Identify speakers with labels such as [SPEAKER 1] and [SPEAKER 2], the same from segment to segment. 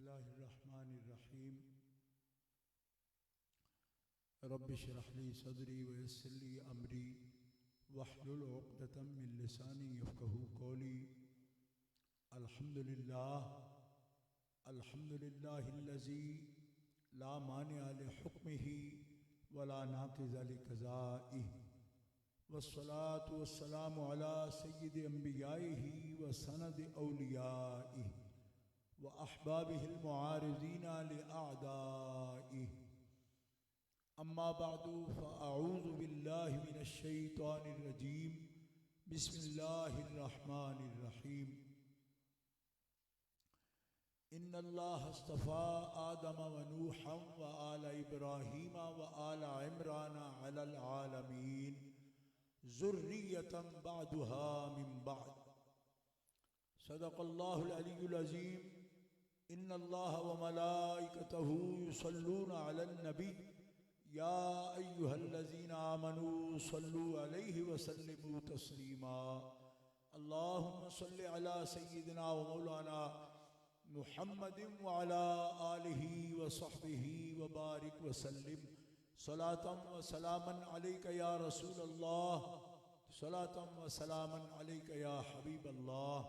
[SPEAKER 1] बिस्मिल्लाहिर्रहमानिर्रहीम। रब्बि इश्रह ली सदरी व यस्सिर ली अमरी वहलुल उक़दतम मिन लिसानी यफ़क़हू क़ौली। अल्हम्दुलिल्लाहिल्लज़ी ला मानिअ लिहुक्मिही वला नाक़िज़ लिक़ज़ाइही वस्सलातु वस्सलामु अला सय्यिदि अंबियाइही व सनदि औलियाइही व अहबाबिहिल मुआरिज़ीना लिअअदाइही। अम्मा बअदु फ़अऊज़ु बिल्लाहि मिनश शैतानिर रजीम। बिस्मिल्लाहिर्रहमानिर्रहीम। इन्नल्लाह अस्तफ़ा आदम व नूहन व आल इब्राहीम व आल इमरान अलल आलमीन ज़ुर्रियतन बअदुहा मिन बअद। सदक़ल्लाहुल अलियुल अज़ीम। इन्नल्लाह व मलाइकतहु युसल्लूना अलन नबी या अय्युहल्लज़ीना आमनू सल्लु अलैहि व सल्लिमू तस्लीमा। अल्लाहुम्मा सल्लि अला सय्यिदिना व मौलाना मुहम्मदिन व अला आलिहि व सहबिहि व बारिक व सल्लिम सलातन व सलामन अलैका या रसूल अल्लाह, सलातन व सलामन अलैका या हबीब अल्लाह।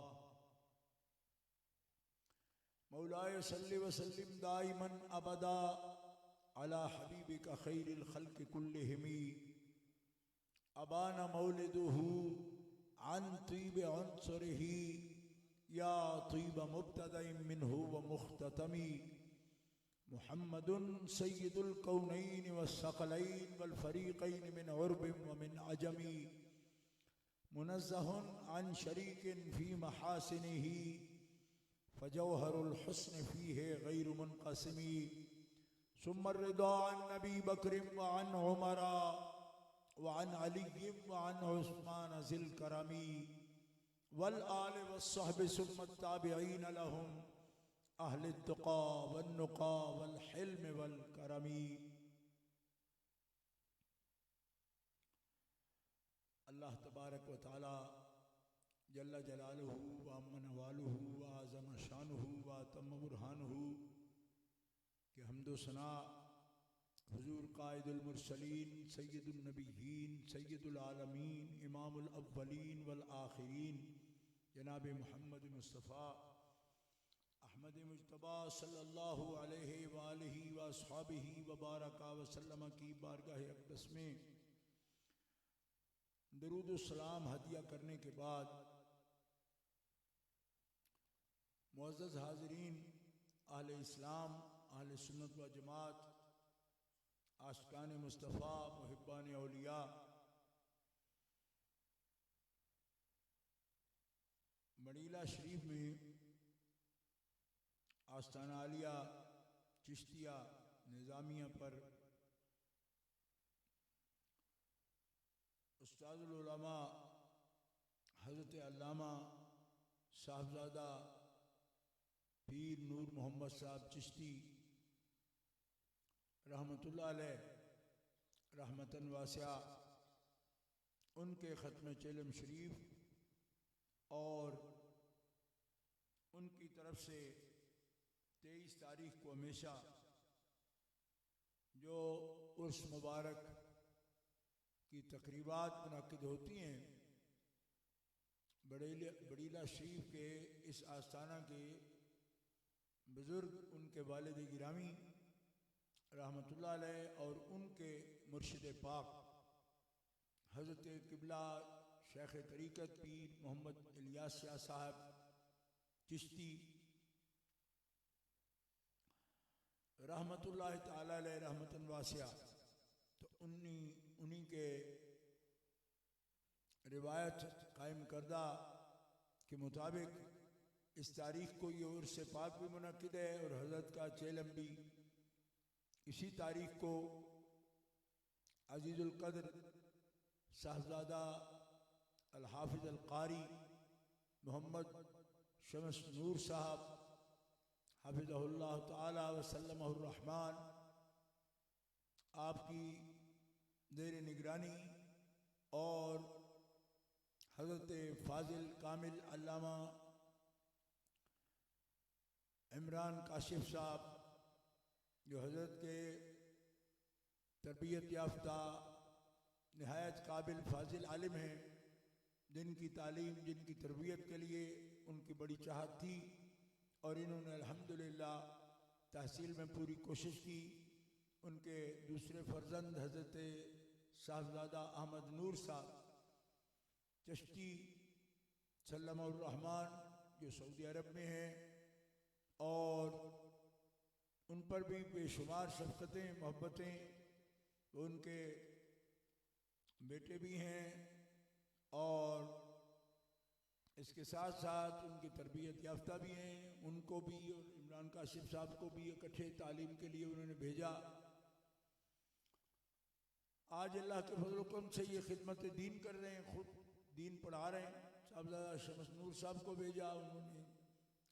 [SPEAKER 1] मौलाए सल्लि व सल्लिम दाइमन अबदा अला हबीबिका खैरिल खल्क़ि कुल्लिहिमी। अबाना मौलिदुहु अन तीब अंसरिही या तीब मुब्तदइन मिन्हु व मुख्ततमी। मुहम्मदुन सय्यिदुल कौनैन वस्सक़लैन वल फ़रीक़ैन मिन उर्बिन व मिन अजमी। मुनज़्ज़हुन अन शरीकिन फ़ी महासिनिही फ़जौहरुल हुस्न फ़ीहि गैरु मुनक़सिमी। सुम्मर रिदा अन नबी बकरिम व अन उमरा व अन अलिय्यिम व अन उस्मान ज़िल करमी वल आल वस्सहबि सुम्मत ताबिईन लहुम अहलित तुक़ा वन नुक़ा वल हिल्म वल करमी। अल्लाह तबारक व तआला जल्ल जलालुहु व अम्मा नवालुहु व अज़म शानुहु व अतम्म बुरहानुहु के हम्दो सना हुज़ूर क़ाइदुल मुरसलीन सय्यिदुन नबिय्यीन सय्यिदुल आलमीन इमामुल अव्वलीन वल आखिरीन जनाब मुहम्मद मुस्तफ़ा अहमद मुज्तबा सल्लल्लाहु अलैहि व आलिहि व अस्हाबिहि व बारका व सल्लम की बारगाह अक़दस में दरूद व सलाम हदिया करने के बाद मुअज़्ज़ज़ हाज़रीन, अहले इस्लाम, अहले सुन्नत व जमात, आशिकान मुस्तफ़ा, मुहिब्बान औलिया, मड़ीला शरीफ में आस्ताना आलिया चिश्तिया निज़ामिया पर उस्तादुल उलमा हज़रत अल्लामा साहबज़ादा पीर नूर मोहम्मद साहब चिश्ती रहमतुल्लाह अलैह रहमतन वासिया उनके ख़त्म चिलम शरीफ और उनकी तरफ से 23 तारीख को हमेशा जो उर्स मुबारक की तकरीबात मुनक़िद होती हैं, बड़ीला शरीफ के इस आस्थाना के बुज़ुर्ग उनके वालिद गिरामी रहमतुल्लाह अलैह और उनके मुर्शिद पाक हज़रत क़िबला शेख तरीक़त पीर मोहम्मद इलियास शाह साहब चिश्ती रहमतुल्लाह ताला अलैह रहमतन वासिया, तो उन्हीं के रिवायत कायम करदा के मुताबिक इस तारीख़ को ये उर्स पाक भी मुनक़िद है और हज़रत का चेलम भी इसी तारीख़ को अज़ीज़ुल क़द्र साहबज़ादा अल हाफ़िज़ अल क़ारी मोहम्मद शम्स नूर साहब हाफ़िज़हुल्लाह ताला व सल्लमहुर रहमान आपकी ज़ेर निगरानी और हज़रत फ़ाज़िल कामिल अल्लामा इमरान काशिफ साहब जो हज़रत के तरबियत याफ्ता नहायत काबिल फाजिल आलिम हैं, जिनकी तालीम जिनकी तरबियत के लिए उनकी बड़ी चाहत थी और इन्होंने अल्हम्दुलिल्लाह तहसील में पूरी कोशिश की। उनके दूसरे फर्जंद हज़रत साहबजादा अहमद नूर साहब चिश्ती सल्लल्लाहु रहमान जो सऊदी अरब में हैं, और उन पर भी बेशुमार शफ़क़तें मोहब्बतें, उनके बेटे भी हैं और इसके साथ साथ उनकी तरबियत याफ्ता भी हैं। उनको भी और इमरान काशिफ साहब को भी इकट्ठे तालीम के लिए उन्होंने भेजा। आज अल्लाह के फज़ल-ओ-करम से ये खिदमत दीन कर रहे हैं, खुद दीन पढ़ा रहे हैं। साहबजादा शमस नूर साहब को भेजा, उन्होंने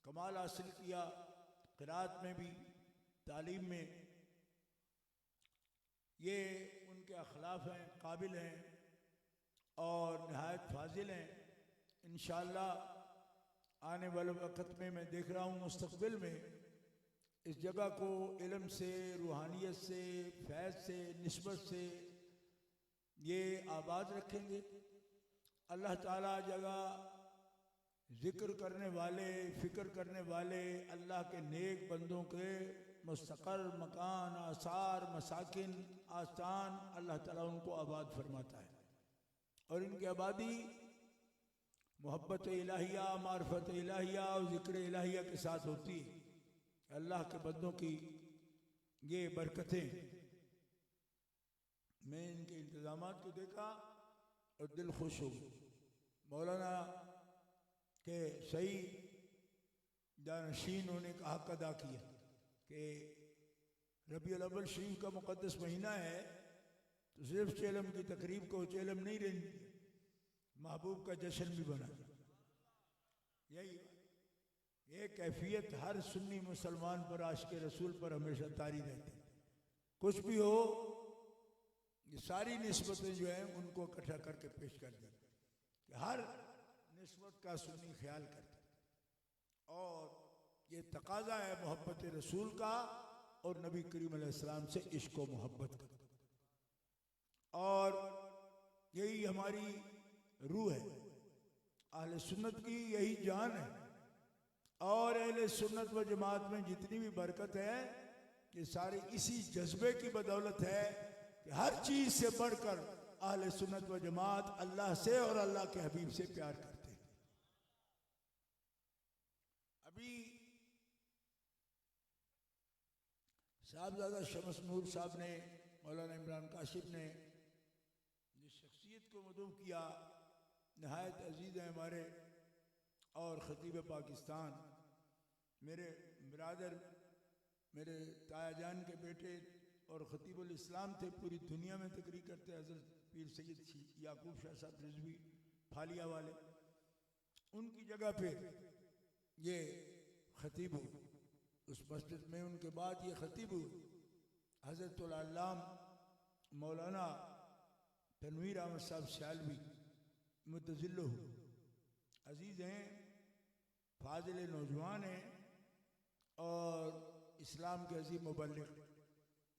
[SPEAKER 1] कमाल हासिल किया क़िराअत में भी, तालीम में। ये उनके अखलाक हैं, काबिल हैं और नहायत फाजिल हैं। इंशाअल्लाह आने वाले वक़्त में मैं देख रहा हूँ मुस्तक़बिल में इस जगह को इल्म से, रूहानियत से, फैज़ से, निस्बत से ये आबाद रखेंगे। अल्लाह ताला जगह ज़िक्र करने वाले, फ़िक्र करने वाले अल्लाह के नेक बंदों के मुस्तक़र मकान, आसार, मसाकिन, आस्तान अल्लाह ताला उनको आबाद फरमाता है। और इनकी आबादी मोहब्बत इलाहिया, मार्फत इलाहिया और ज़िक्र इलाहिया के साथ होती है। अल्लाह के बंदों की ये बरकतें, मैं इनके इंतज़ामात को देखा और दिल खुश हो गया। मौलाना के सही जानशीन होने का हक़ अदा किया कि रबीउल अव्वल शरीफ का मुक़द्दस महीना है तो सिर्फ चेलम की तकरीब को चेलम नहीं रहनी, महबूब का जश्न भी बना। यही ये कैफियत हर सुन्नी मुसलमान पर, आशिक़ रसूल पर हमेशा तारी रहती। कुछ भी हो, ये सारी निस्बतें जो हैं उनको इकट्ठा करके पेश कर दी कि हर निस्बत का सुन्नी ख्याल करते। और ये तकाजा है मोहब्बत रसूल का और नबी करीम अलैहिस्सलाम से इश्क व मोहब्बत का। और यही हमारी रूह है, अहले सुन्नत की यही जान है। और अहले सुन्नत व जमात में जितनी भी बरकत है ये सारी इसी जज्बे की बदौलत है कि हर चीज़ से बढ़कर अहले सुन्नत व जमात अल्लाह से और अल्लाह के हबीब से प्यार करते हैं। अभी साहबजादा शमस नूर साहब ने, मौलाना इमरान काशिफ ने जिस शख्सियत को मदऊ किया, नहायत अजीज़ हैं हमारे और ख़तीब पाकिस्तान, मेरे बिरादर, मेरे ताया जान के बेटे और ख़तीबुल इस्लाम थे, पूरी दुनिया में तकरीर करते हज़रत पीर सैयद याकूब शाह साहब रिजवी फालिया वाले। उनकी जगह पे ये ख़तीब हुए उस मस्जिद में। उनके बाद ये ख़तीब हुए हज़रतुल अल्लाम मौलाना तनवीर अहमद साहब सियालवी मुतज़िल्लुह। अजीज़ हैं, फाजिल नौजवान हैं और इस्लाम के अजीम मुबल्लिग़।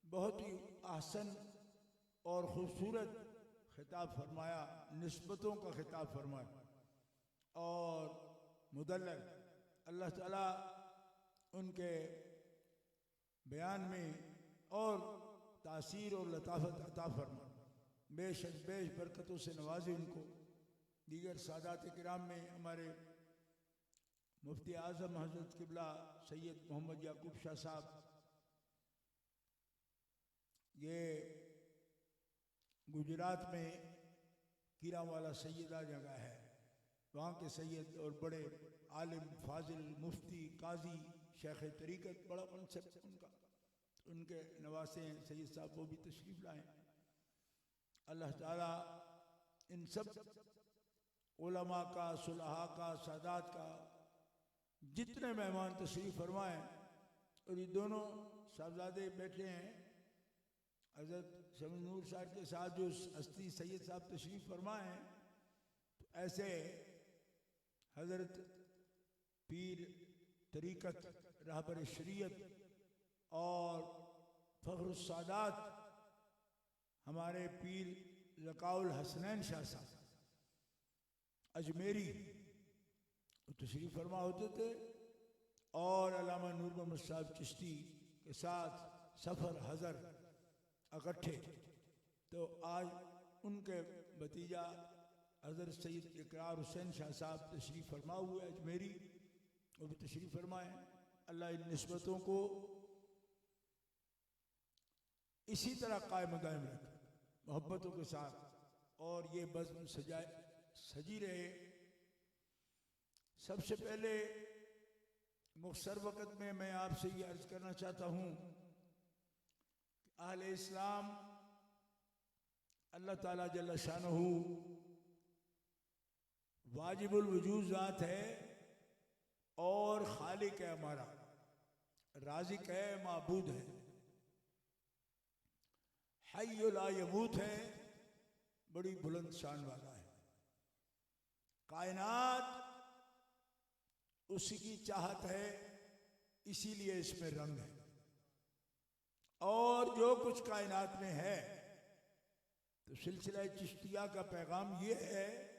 [SPEAKER 1] बहुत ही आसन और ख़ूबसूरत खिताब फरमाया, निस्बतों का खिताब फरमाया और मुदल्लल। अल्लाह ताला उनके बयान में और तासीर और लताफ़त अता फरमा, बेश बरकतों से नवाजे उनको। दीगर सादात किराम में हमारे मुफ्ती आज़म हज़रत क़िबला सैयद मोहम्मद याकूब शाह साहब, ये गुजरात में कीरावाला सैयदा जगह है, वहाँ के सैयद और बड़े आलिम, फाजिल, मुफ्ती, काजी, शेख तरीक़त, बड़ा कॉन्सेप्ट उनका। उनके नवासे हैं सैयद साहब, वो भी तशरीफ़ लाएँ। अल्लाह ताला इन सब उलमा का, सुलहा का, सादात का जितने मेहमान तशरीफ़ फरमाएँ। और ये दोनों साहबजादे बैठे हैं, हज़रत शमस नूर साहब के साथ जो हस्ती सैयद साहब तशरीफ़ फरमाएँ, तो ऐसे हज़रत पीर तरीक़त रहबर शरीयत और फ़ख्रुस सादात हमारे पीर ज़काउल हसनैन शाह साहब अजमेरी तशरीफ़ फरमा होते थे और अल्लामा नूर मोहम्मद साहब चिश्ती के साथ सफ़र हज़र इकट्ठे। तो आज उनके भतीजा हज़रत सैयद इकरार हुसैन शाह साहब तशरीफ़ फरमा हुए अजमेरी, वो भी तशरीफ़ फरमाए। अल्लाह इन निस्बतों को इसी तरह कायम दायम रखे मोहब्बतों के साथ, और ये बज़्म सजी रहे। सबसे पहले मुख्तसर वक़्त में मैं आपसे ये अर्ज़ करना चाहता हूँ कि अहले इस्लाम अल्लाह ताला जल्ल शानहू वाजिबुल वजूद ज़ात है और खालिक है, हमारा राज़िक है, माबूद है, हय्य ला यमूत है, बड़ी बुलंद शान वाला है। कायनात उसी की चाहत है, इसीलिए इसमें रंग है। और जो कुछ कायनात में है, तो सिलसिला चिश्तिया का पैगाम ये है,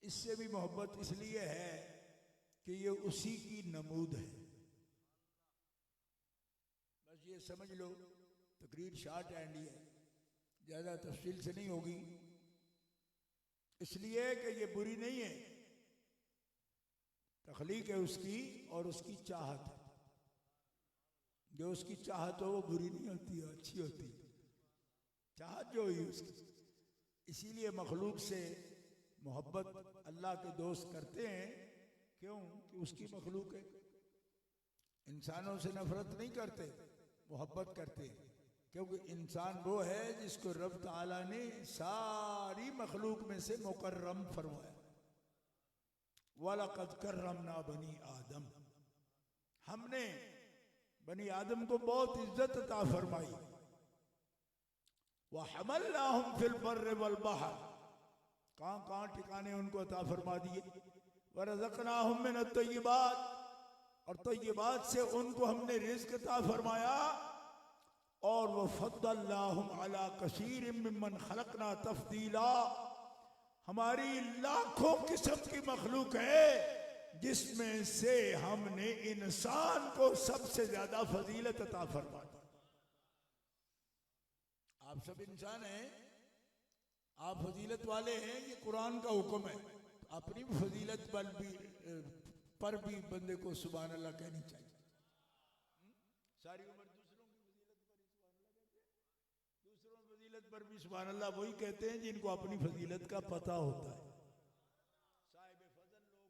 [SPEAKER 1] इससे भी मोहब्बत इसलिए है कि ये उसी की नमूद है। बस ये समझ लो, तकरीर शार्ट एंड ही है, ज़्यादा तफसील से नहीं होगी, इसलिए कि ये बुरी नहीं है, तख्लीक है उसकी और उसकी चाहत है। जो उसकी चाहत हो वो बुरी नहीं होती है, अच्छी होती है, चाहत जो हुई उसकी। इसीलिए मखलूक से मोहब्बत अल्लाह के दोस्त करते हैं, क्यों कि उसकी मखलूक है। इंसानों से नफरत नहीं करते, मोहब्बत करते हैं, क्योंकि इंसान वो है जिसको रब ताला ने सारी मखलूक में से मुकर्रम फरमाया। वलक़द कर्रमना बनी आदम, हमने बनी आदम को बहुत इज्जत अता फरमाई। व हमलनाहुम फिल बर्रि वल बहर, कहाँ कहाँ ठिकाने उनको अता फरमा दिए। व रज़क़नाहुम मिनत तय्यिबात, और तय्यिबात से उनको हमने रिज़्क़ अता फरमाया। और वह फद्दलनाहुम अला कसीरिम मिम्मन खलक़ना तफ़दीला, हमारी लाखों किस्म की मखलूक है जिसमें से हमने इंसान को सबसे ज्यादा फजीलत अता फरमा दी। आप सब इंसान हैं, आप फजीलत वाले हैं, ये कुरान का हुक्म है। तो अपनी फजीलत पर भी बंदे को सुभान अल्लाह कहनी चाहिए। सारी उम्र दूसरों की फजीलत पर ही सुभान अल्लाह कहते हैं, दूसरों की फजीलत पर भी सुभान अल्लाह वही कहते हैं जिनको अपनी फजीलत का पता होता है। साहिब फजल लोग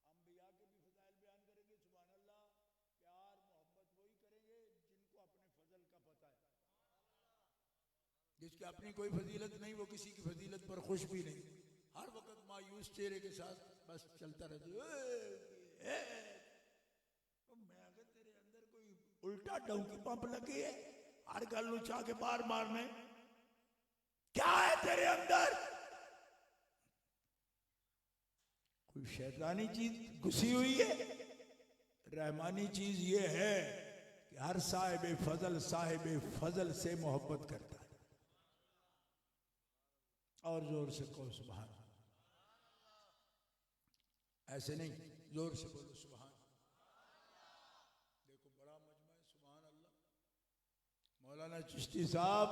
[SPEAKER 1] अंबिया के भी फजाइल बयान करेंगे, सुभान अल्लाह, प्यार मोहब्बत वही करेंगे जिनको अपने फजल का पता है। जिसकी अपनी कोई फजीलत नहीं, वो किसी की फजीलत पर खुश भी नहीं, हर वक्त मायूस चेहरे के साथ बस चलता रहता है। मैं अगर तेरे अंदर कोई उल्टा डंकी पंप लगी है, हर गल चाह के बार मारने, क्या है तेरे अंदर? कोई शैतानी चीज घुसी हुई है? रहमानी चीज ये है कि हर साहिब फजल से मोहब्बत करता है। और जोर से कहो सुभान, ऐसे नहीं, जोर से बोलो सुभान। देखो बड़ा मजमा है, सुभान अल्लाह। मौलाना चिश्ती साहब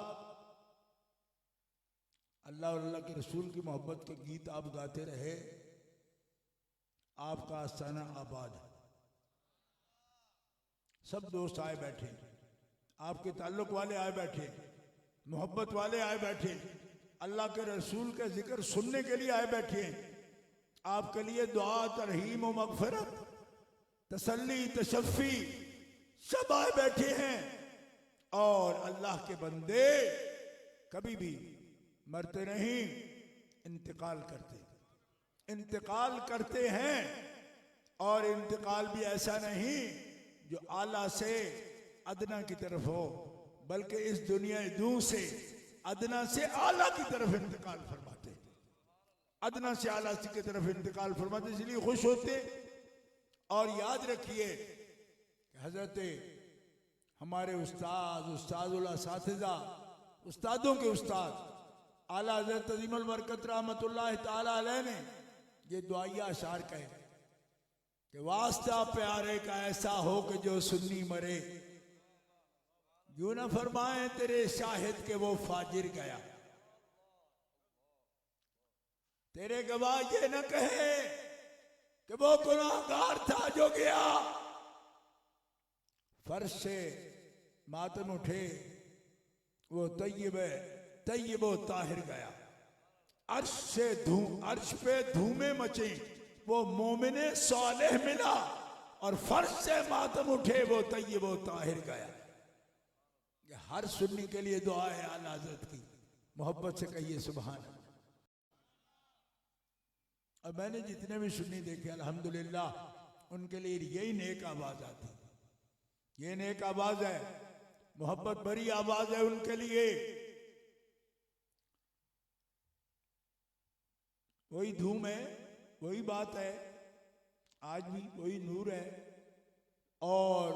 [SPEAKER 1] अल्लाह और अल्लाह के रसूल की मोहब्बत के गीत आप गाते रहे, आपका आस्थाना आबाद है। सब दोस्त आए बैठे, आपके ताल्लुक वाले आए बैठे, मोहब्बत वाले आए बैठे, अल्लाह के रसूल के जिक्र सुनने के लिए आए बैठे, आपके लिए दुआ, तरहीम व मगफिरत, तसल्ली, तशफ़ी सब आए बैठे हैं। और अल्लाह के बंदे कभी भी मरते नहीं, इंतकाल करते हैं। और इंतकाल भी ऐसा नहीं जो आला से अदना की तरफ हो, बल्कि इस दुनिया दू से अदना से आला की तरफ इंतकाल फरमाते, अदना से आला की तरफ इंतकाल फरमाते, इसलिए खुश होते। और याद रखिए हजरत हमारे उस्तादुल असातिज़ा, उस्तादों के उस्ताद आला हजरत अज़ीमुल बरकत रहमतुल्लाह ताला अलैह ने ये दुआया अशार कहे कि वास्ता प्यारे का ऐसा हो कि जो सुन्नी मरे, यूं न फरमाए तेरे शाहिद के वो फाजिर गया, तेरे गवाह ये न कहे कि वो गुनाहगार था जो गया। फर्श से मातम उठे वो तय्यब व ताहिर गया, अर्श पे धूमे मचे वो मोमिने सालेह मिला, और फर्श से मातम उठे वो तय्यब व ताहिर गया। ये हर सुन्नी के लिए दुआ है आला हज़रत की, मोहब्बत से कहिए सुभान अल्लाह। और मैंने जितने भी सुन्नी देखे अल्हम्दुलिल्लाह उनके लिए यही नेक आवाज आती, ये नेक आवाज है, मोहब्बत भरी आवाज है उनके लिए। वही धूम है, वही बात है, आज भी वही नूर है, और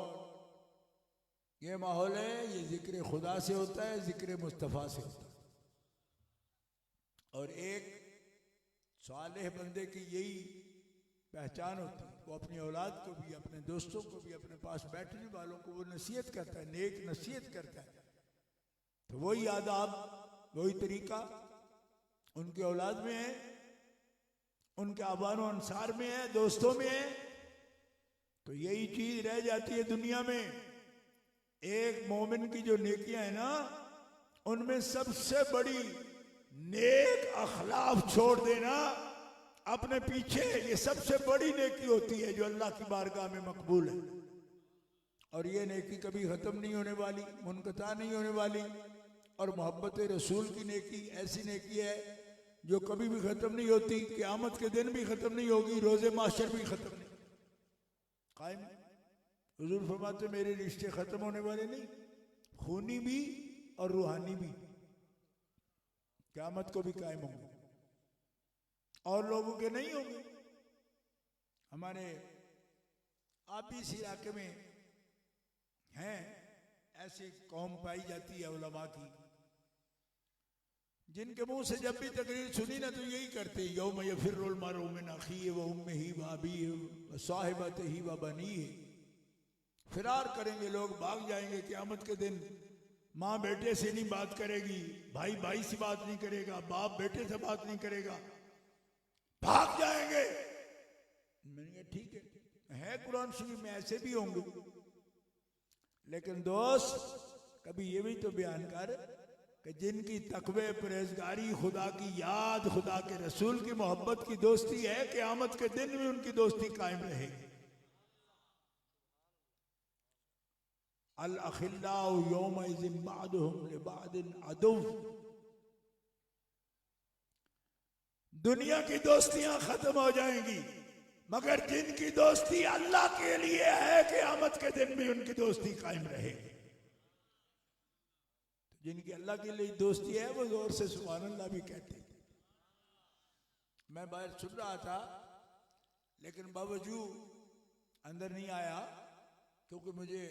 [SPEAKER 1] ये माहौल है, ये जिक्र खुदा से होता है, जिक्र मुस्तफ़ा से होता है। और एक सालेह बंदे की यही पहचान होती है, वो अपनी औलाद को भी, अपने दोस्तों को भी, अपने पास बैठने वालों को वो नसीहत करता है, नेक नसीहत करता है। तो वही आदाब, वही तरीका उनकी औलाद में है, उनके आबानो अंसार में है, दोस्तों में है। तो यही चीज रह जाती है दुनिया में। एक मोमिन की जो नेकियां है ना, उनमें सबसे बड़ी नेक अखलाक छोड़ देना अपने पीछे, ये सबसे बड़ी नेकी होती है जो अल्लाह की बारगाह में मकबूल है। और ये नेकी कभी खत्म नहीं होने वाली, मुनक़ता नहीं होने वाली। और मोहब्बत रसूल की नेकी ऐसी नेकी है जो कभी भी खत्म नहीं होती, क़यामत के दिन भी खत्म नहीं होगी, रोज़े माशर भी खत्म नहीं, कायम। हुजूर फरमाते मेरे रिश्ते खत्म होने वाले नहीं, खूनी भी और रूहानी भी क़यामत को भी कायम होंगे, और लोगों के नहीं होंगे। हमारे आप भी इस इलाके में हैं, ऐसी कौम पाई जाती है उलमा की, जिनके मुंह से जब भी तकरीर सुनी ना तो यही करते, यौम यफिर्रुल मरउ मिन अखीहि व उम्मिहि व अबीहि व साहिबतिहि व बनीहि। फिरार करेंगे लोग, भाग जाएंगे क़यामत के दिन। माँ बेटे से नहीं बात करेगी, भाई भाई से बात नहीं करेगा, बाप बेटे से बात नहीं करेगा, भाग जाएंगे। मैंने कहा ठीक है कुरान शरीफ में ऐसे भी होंगे, लेकिन दोस्त कभी ये भी तो बयान कर कि जिनकी तकवे परहेजगारी, खुदा की याद, खुदा के रसूल की मोहब्बत की दोस्ती है, क़यामत के दिन भी उनकी दोस्ती कायम रहेगी। अल अखिल्लाउ यौमइज़िन बअदुहुम लिबअदिन अदुव्व। दुनिया की दोस्तियां खत्म हो जाएंगी, मगर जिनकी दोस्ती अल्लाह के लिए है, क़यामत के दिन भी उनकी दोस्ती कायम रहेगी। जिनकी अल्लाह के लिए दोस्ती है वो जोर से सुभान अल्लाह भी कहते हैं। मैं बाहर सुन रहा था, लेकिन बावजूद अंदर नहीं आया, क्योंकि मुझे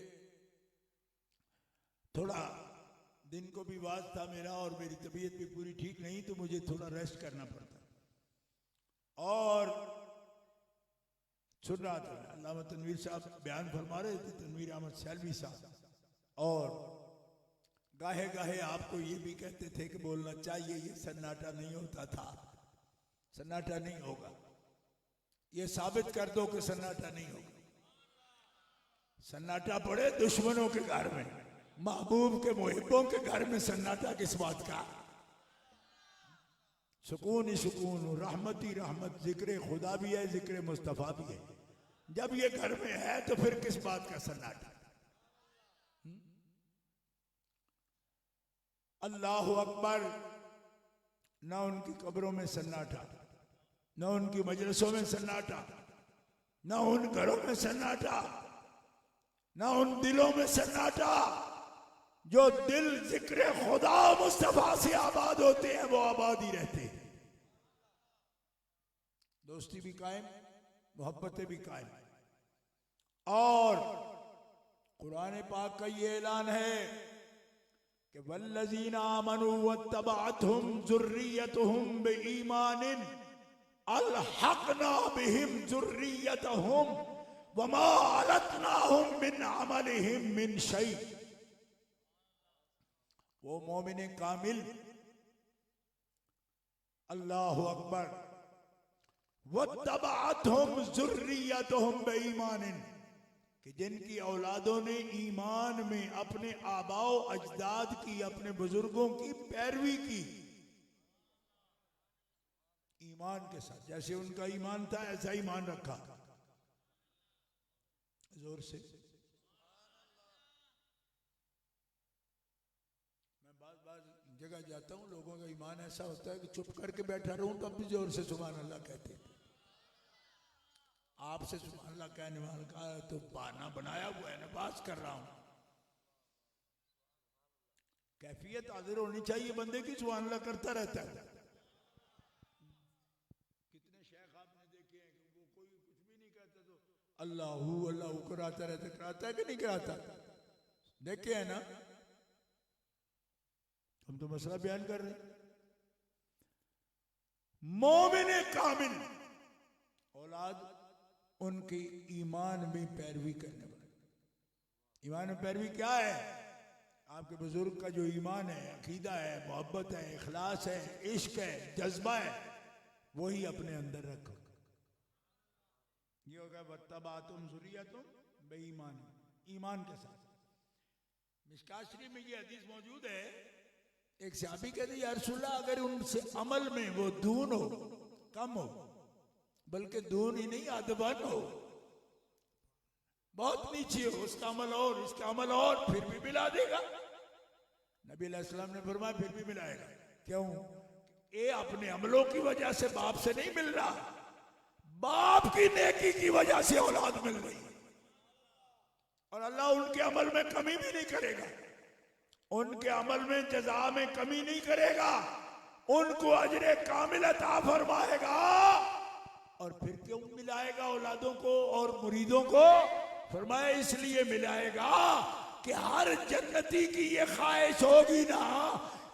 [SPEAKER 1] थोड़ा दिन को भी वाज था मेरा, और मेरी तबीयत भी पूरी ठीक नहीं, तो मुझे थोड़ा रेस्ट करना पड़ता। और सुन रहा था, अल्लामा तनवीर साहब बयान फरमा रहे थे, तनवीर अहमद सैलवी साहब, और गाहे गाहे आपको ये भी कहते थे कि बोलना चाहिए, ये सन्नाटा नहीं होता था, सन्नाटा नहीं होगा, ये साबित कर दो कि सन्नाटा नहीं होगा। सन्नाटा पड़े दुश्मनों के घर में, महबूब के मुहिब्बों के घर में सन्नाटा किस बात का? सुकून ही सुकून, रहमत ही रहमत, जिक्र खुदा भी है, जिक्र मुस्तफ़ा भी है। जब ये घर में है तो फिर किस बात का सन्नाटा? अल्लाहु अकबर। ना उनकी कब्रों में सन्नाटा, ना उनकी मजलिसों में सन्नाटा, ना उन घरों में सन्नाटा, ना उन दिलों में सन्नाटा। जो दिल जिक्र खुदा मुस्तफा से आबाद होते हैं वो आबाद ही रहते हैं। दोस्ती भी कायम, मोहब्बतें भी कायम। और कुरान पाक का ये ऐलान है कि वल्लज़ीना आमनू वत्तबअतहुम ज़ुर्रिय्यतुहुम बिईमानिन अलहक़ना बिहिम ज़ुर्रिय्यतहुम वमा अलतनाहुम मिन अमलिहिम मिन शै। वो मोमिन कामिल, अल्लाहु अकबर, वत्तबअतहुम ज़ुर्रिय्यतुहुम बिईमानिन, कि जिनकी औलादों ने ईमान में अपने आबाओ अजदाद की, अपने बुजुर्गों की पैरवी की, ईमान के साथ, जैसे उनका ईमान था ऐसा ईमान रखा। जोर से मैं बार जगह जाता हूं, लोगों का ईमान ऐसा होता है कि चुप करके बैठा रहूं तब भी जोर से सुभान अल्लाह कहते हैं। आपसे सुभान अल्लाह कहने वाला का तो बहाना बनाया हुआ है ना, बात कर रहा हूं। कैफियत हाजिर होनी चाहिए बंदे की, सुभान अल्लाह करता रहता है। कितने शेख आपने देखे हैं कि वो कोई कुछ भी नहीं कहता तो अल्लाहू अल्लाहू कराता रहता, कराता है कि नहीं कराता? देखे है ना, हम तो मसला बयान कर रहे हैं। मोमिन कामिल औलाद उनकी ईमान में पैरवी करने वाले। ईमान में पैरवी क्या है? आपके बुजुर्ग का जो ईमान है, अकीदा है, मोहब्बत है, इखलास है, इश्क है, जज्बा है, वही अपने अंदर रखो। ये होगा वत्तबअतुहुम ज़ुर्रिय्यतुहुम बेईमान, ईमान के साथ। मिशकात शरीफ में ये हदीस मौजूद है, एक सहाबी कहते या रसूलल्लाह, अगर उनसे अमल में वो दून हो, कम हो, बल्कि दून ही नहीं अदबन हो, बहुत नीचे हो, उसका अमल और इसका अमल और, फिर भी मिला देगा। नबी अलैहिस्सलाम ने फरमाया फिर भी मिलाएगा। क्यों? ये अपने अमलों की वजह से बाप से नहीं मिल रहा, बाप की नेकी की वजह से औलाद मिल गई, और अल्लाह उनके अमल में कमी भी नहीं करेगा, उनके अमल में जज़ा में कमी नहीं करेगा, उनको अजरे कामिल अता फरमाएगा। और फिर क्यों मिलाएगा औलादों को और मुरीदों को? फरमाया इसलिए मिलाएगा कि हर जन्नती की ये ख्वाहिश होगी ना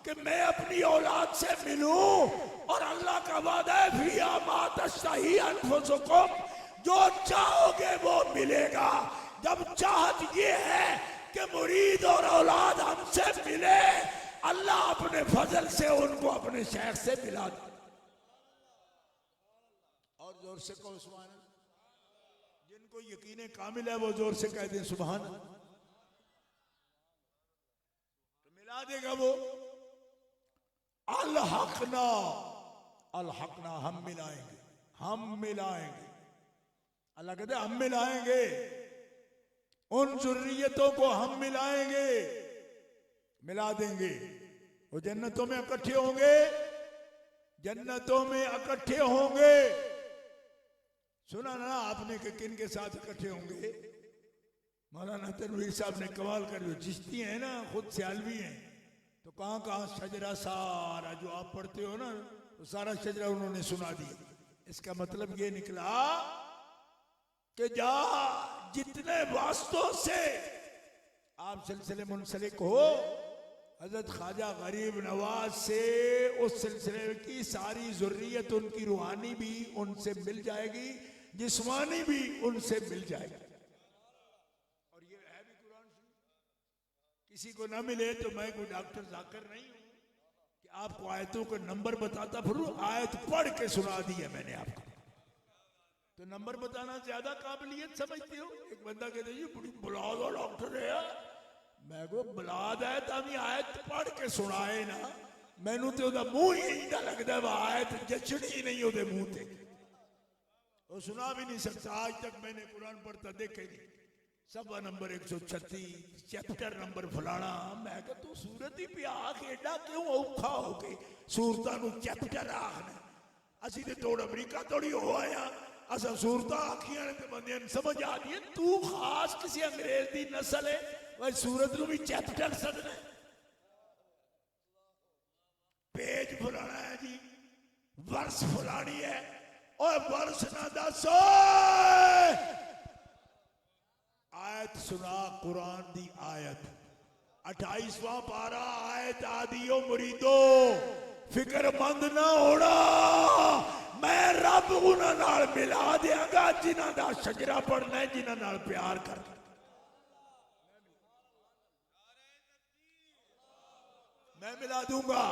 [SPEAKER 1] कि मैं अपनी औलाद से मिलूं, और अल्लाह का वादा है फिया मा तश्तही अनफुसुकुम, जो चाहोगे वो मिलेगा। जब चाहत ये है कि मुरीद और औलाद हमसे मिले, अल्लाह अपने फजल से उनको अपने शेख से मिला दे। और जोर से कहो सुभान अल्लाह। जिनको यकीन कामिल है वो जोर से कह दें सुभान अल्लाह, तो मिला देगा वो। अलहकना, अलहकना, हम मिलाएंगे, हम मिलाएंगे। अल्लाह कहते हम मिलाएंगे, उन जुर्रियतों को हम मिलाएंगे, मिला देंगे। वो जन्नतों में इकट्ठे होंगे, जन्नतों में इकट्ठे होंगे। सुना ना आपने कि किन के साथ इकट्ठे होंगे? मौलाना तनवीर साहब ने कमाल कर, जो चिश्ती हैं ना, खुद सियालवी हैं, तो कहाँ कहाँ शजरा सारा जो आप पढ़ते हो ना, तो सारा शजरा उन्होंने सुना दिया। इसका मतलब ये निकला कि जहाँ जितने वास्तों से आप सिलसिले मुंसलिक हो, हजरत ख्वाजा गरीब नवाज से उस सिलसिले की सारी ज़ुर्रियत, उनकी रूहानी भी उनसे मिल जाएगी, जिस्मानी भी उनसे मिल जाएगी। और ये है भी कुरान शरीफ। किसी को ना मिले तो मैं कोई डॉक्टर जाकर नहीं हूं कि आपको आयतों का नंबर बताता फिरूं। आयत पढ़ के सुना दी है मैंने आपको, तो नंबर बताना ज्यादा काबिलियत समझते हो। एक बंदा कहते जी बड़ी बुलाद और डॉक्टर है यार, मैं को बुलाद है तभी आयत पढ़ के सुनाए ना, मैनू तो ओदा मुंह ही इंदा लगदा वा, आयत जचड़ी नहीं ओदे मुंह ते, वो सुना भी नहीं सकता। आज तक मैंने कुरान पढ़ता देखे नहीं। सफा नंबर 136, चैप्टर नंबर फलाना। मैं कहा तू सूरत ही पे आख, एडा क्यों औखा हो गए सूरतां नू चैप्टर आखना? असी ते तोड़ अमरीका थोड़ी हो आया, असा सूरतां आखियां ने ते बंदियां नूं समझ आ गई। तू खास किसी अंग्रेज दी नस्ल है, वह सूरत नूं भी चैप्टर सदना, पेज फुलाना है जी, वर्ष फुलानी है, और वर्ष ना दसो, आयत सुना कुरान दी आयत 28वां पारा आयत आदियो मुरीदो फिक्रमंद ना होना मैं रब उन्हां नाल मिला देंगा जिन्हां दा शजरा पढ़ना है जिन्हां नाल प्यार करना मैं मिला दूंगा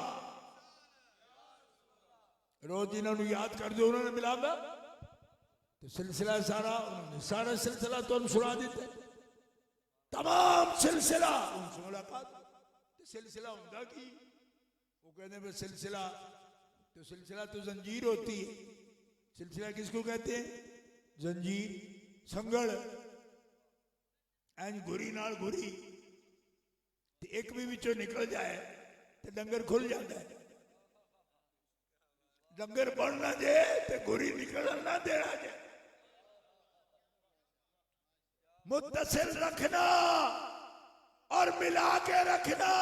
[SPEAKER 1] रोज इन्होंने याद कर दो उन्होंने मिलागा तो सिलसिला उन्होंने सारा सिलसिला तो सुना देते तमाम सिलसिला उनसे मुलाकात तो सिलसिला होता कि वो कहते हैं सिलसिला तो जंजीर होती है सिलसिला किसको कहते हैं जंजीर संगड़ एंज गुरी नाल गुरी तो एक भी विचों निकल जाए तो डंगर खुल जाता है डंगर बढ़ना जे तो गुरी निकल ना देना जे मुत्तसिल रखना और मिला के रखना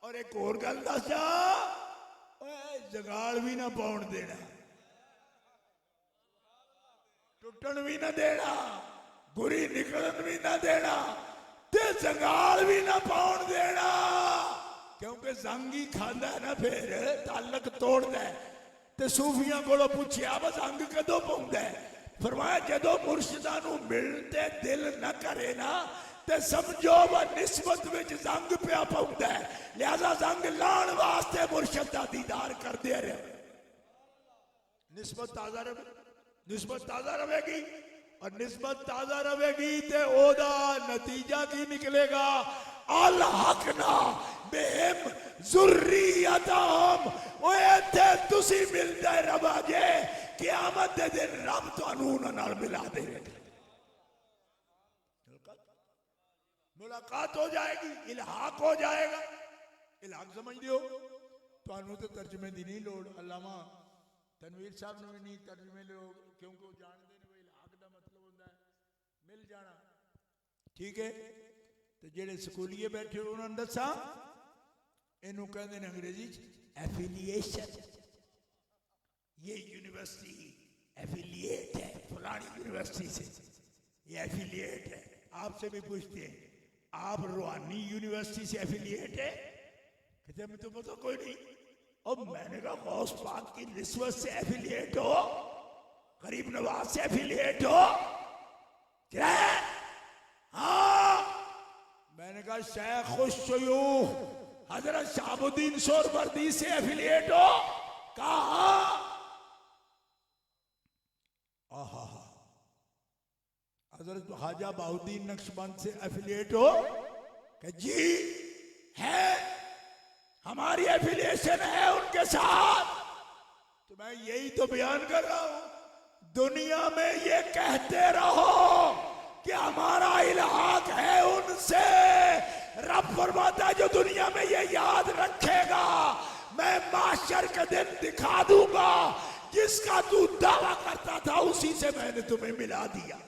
[SPEAKER 1] और एक और गल दस जा जगाड़ भी ना पाउन देना टुटन भी ना देना गुरी निकलन भी ना देना ते जगाड़ भी ना पाउन देना क्योंकि जंगी खांदा है ना फिर ताल्लक तोड़दा है ते सूफियां कोलों पूछया बस जंग कदों पाउंदा है फरमाया जदों मुर्शिदां नूं मिलते दिल न करे ना ते समझो वह निस्बत विच जंग पिया पाउंदा है लिहाजा जंग लाण वास्ते मुर्शिद दा दीदार करदे रहे निस्बत ताजा रहेगी और निस्बत ताजा रहेगी ते ओदा नतीजा की निकलेगा अल हकना बेहिम ज़ुर्रियतहुम ओए ते तुसी मिलदे रबा जे क़यामत दे दिन रब तुहानू उन्हां नाल मिला देगा मुलाकात हो जाएगी इल्हाक हो जाएगा इल्हाक समझ लियो तुहानू तो तर्जमे दी नहीं लोड़ अल्लामा तनवीर साहब ने भी नहीं तर्जमे लोग क्योंकि जानते ने इल्हाक दा मतलब होता है मिल जाना ठीक है तो जेडे स्कूलीए बैठे उन्होंने दसा इनू कहते हैं अंग्रेजी एफिलिएशन ये यूनिवर्सिटी एफिलिएट है फलानी यूनिवर्सिटी से ये एफिलिएट है आपसे भी पूछते हैं आप रूहानी यूनिवर्सिटी से एफिलिएट है कहते मैं तो पता कोई नहीं अब मैंने कहा गौस पाक की निस्बत से एफिलिएट हो गरीब नवाज से एफिलिएट हो क्या हाँ मैंने कहा शेख शुयूख हजरत शाहबुद्दीन सोहरवर्दी से एफिलिएट हो कहा हजरत ख्वाजा बाउद्दीन नक्शबंद से एफिलिएट हो कि जी है हमारी एफिलिएशन है उनके साथ तो मैं यही तो बयान कर रहा हूं दुनिया में ये कहते रहो कि हमारा इल्हाक है उनसे रब फरमाता है जो दुनिया में ये याद रखेगा मैं माशर के दिन दिखा दूंगा जिसका तू दावा करता था उसी से मैंने तुम्हें मिला दिया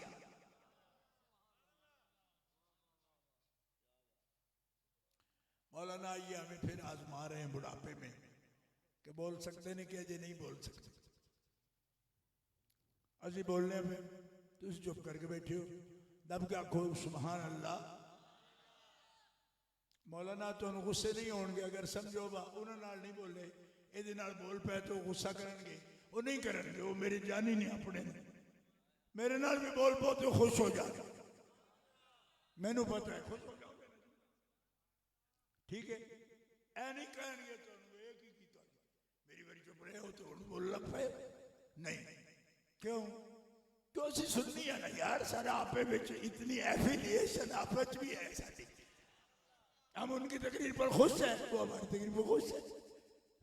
[SPEAKER 1] मौलाना ये हमें फिर आजमा रहे हैं बुढ़ापे में कि बोल सकते नहीं कि अजय नहीं बोल सकते अजी बोलने में तुम चुप करके बैठे हो दब के आखो सुभान अल्लाह मौलाना तो गुस्से नहीं होंगे अगर समझो बा उन्होंने नाल नहीं बोले ये बोल पे तो गुस्सा करेंगे वो नहीं करेंगे वो मेरी जानी नहीं अपने मेरे नाल भी बोल पो तो खुश हो जाएगा मैनू पता है खुश हो जाओगे ठीक है ऐ नहीं कहेंगे मेरी बारी चुप रहे हो तो बोल लग पे नहीं क्यों तो असि सुननी है ना यार सारा आपे बिच इतनी एफिलिएशन आपस भी है साडी हम उनकी तकरीर पर खुश हैं वो हमारी तकरीर पर खुश है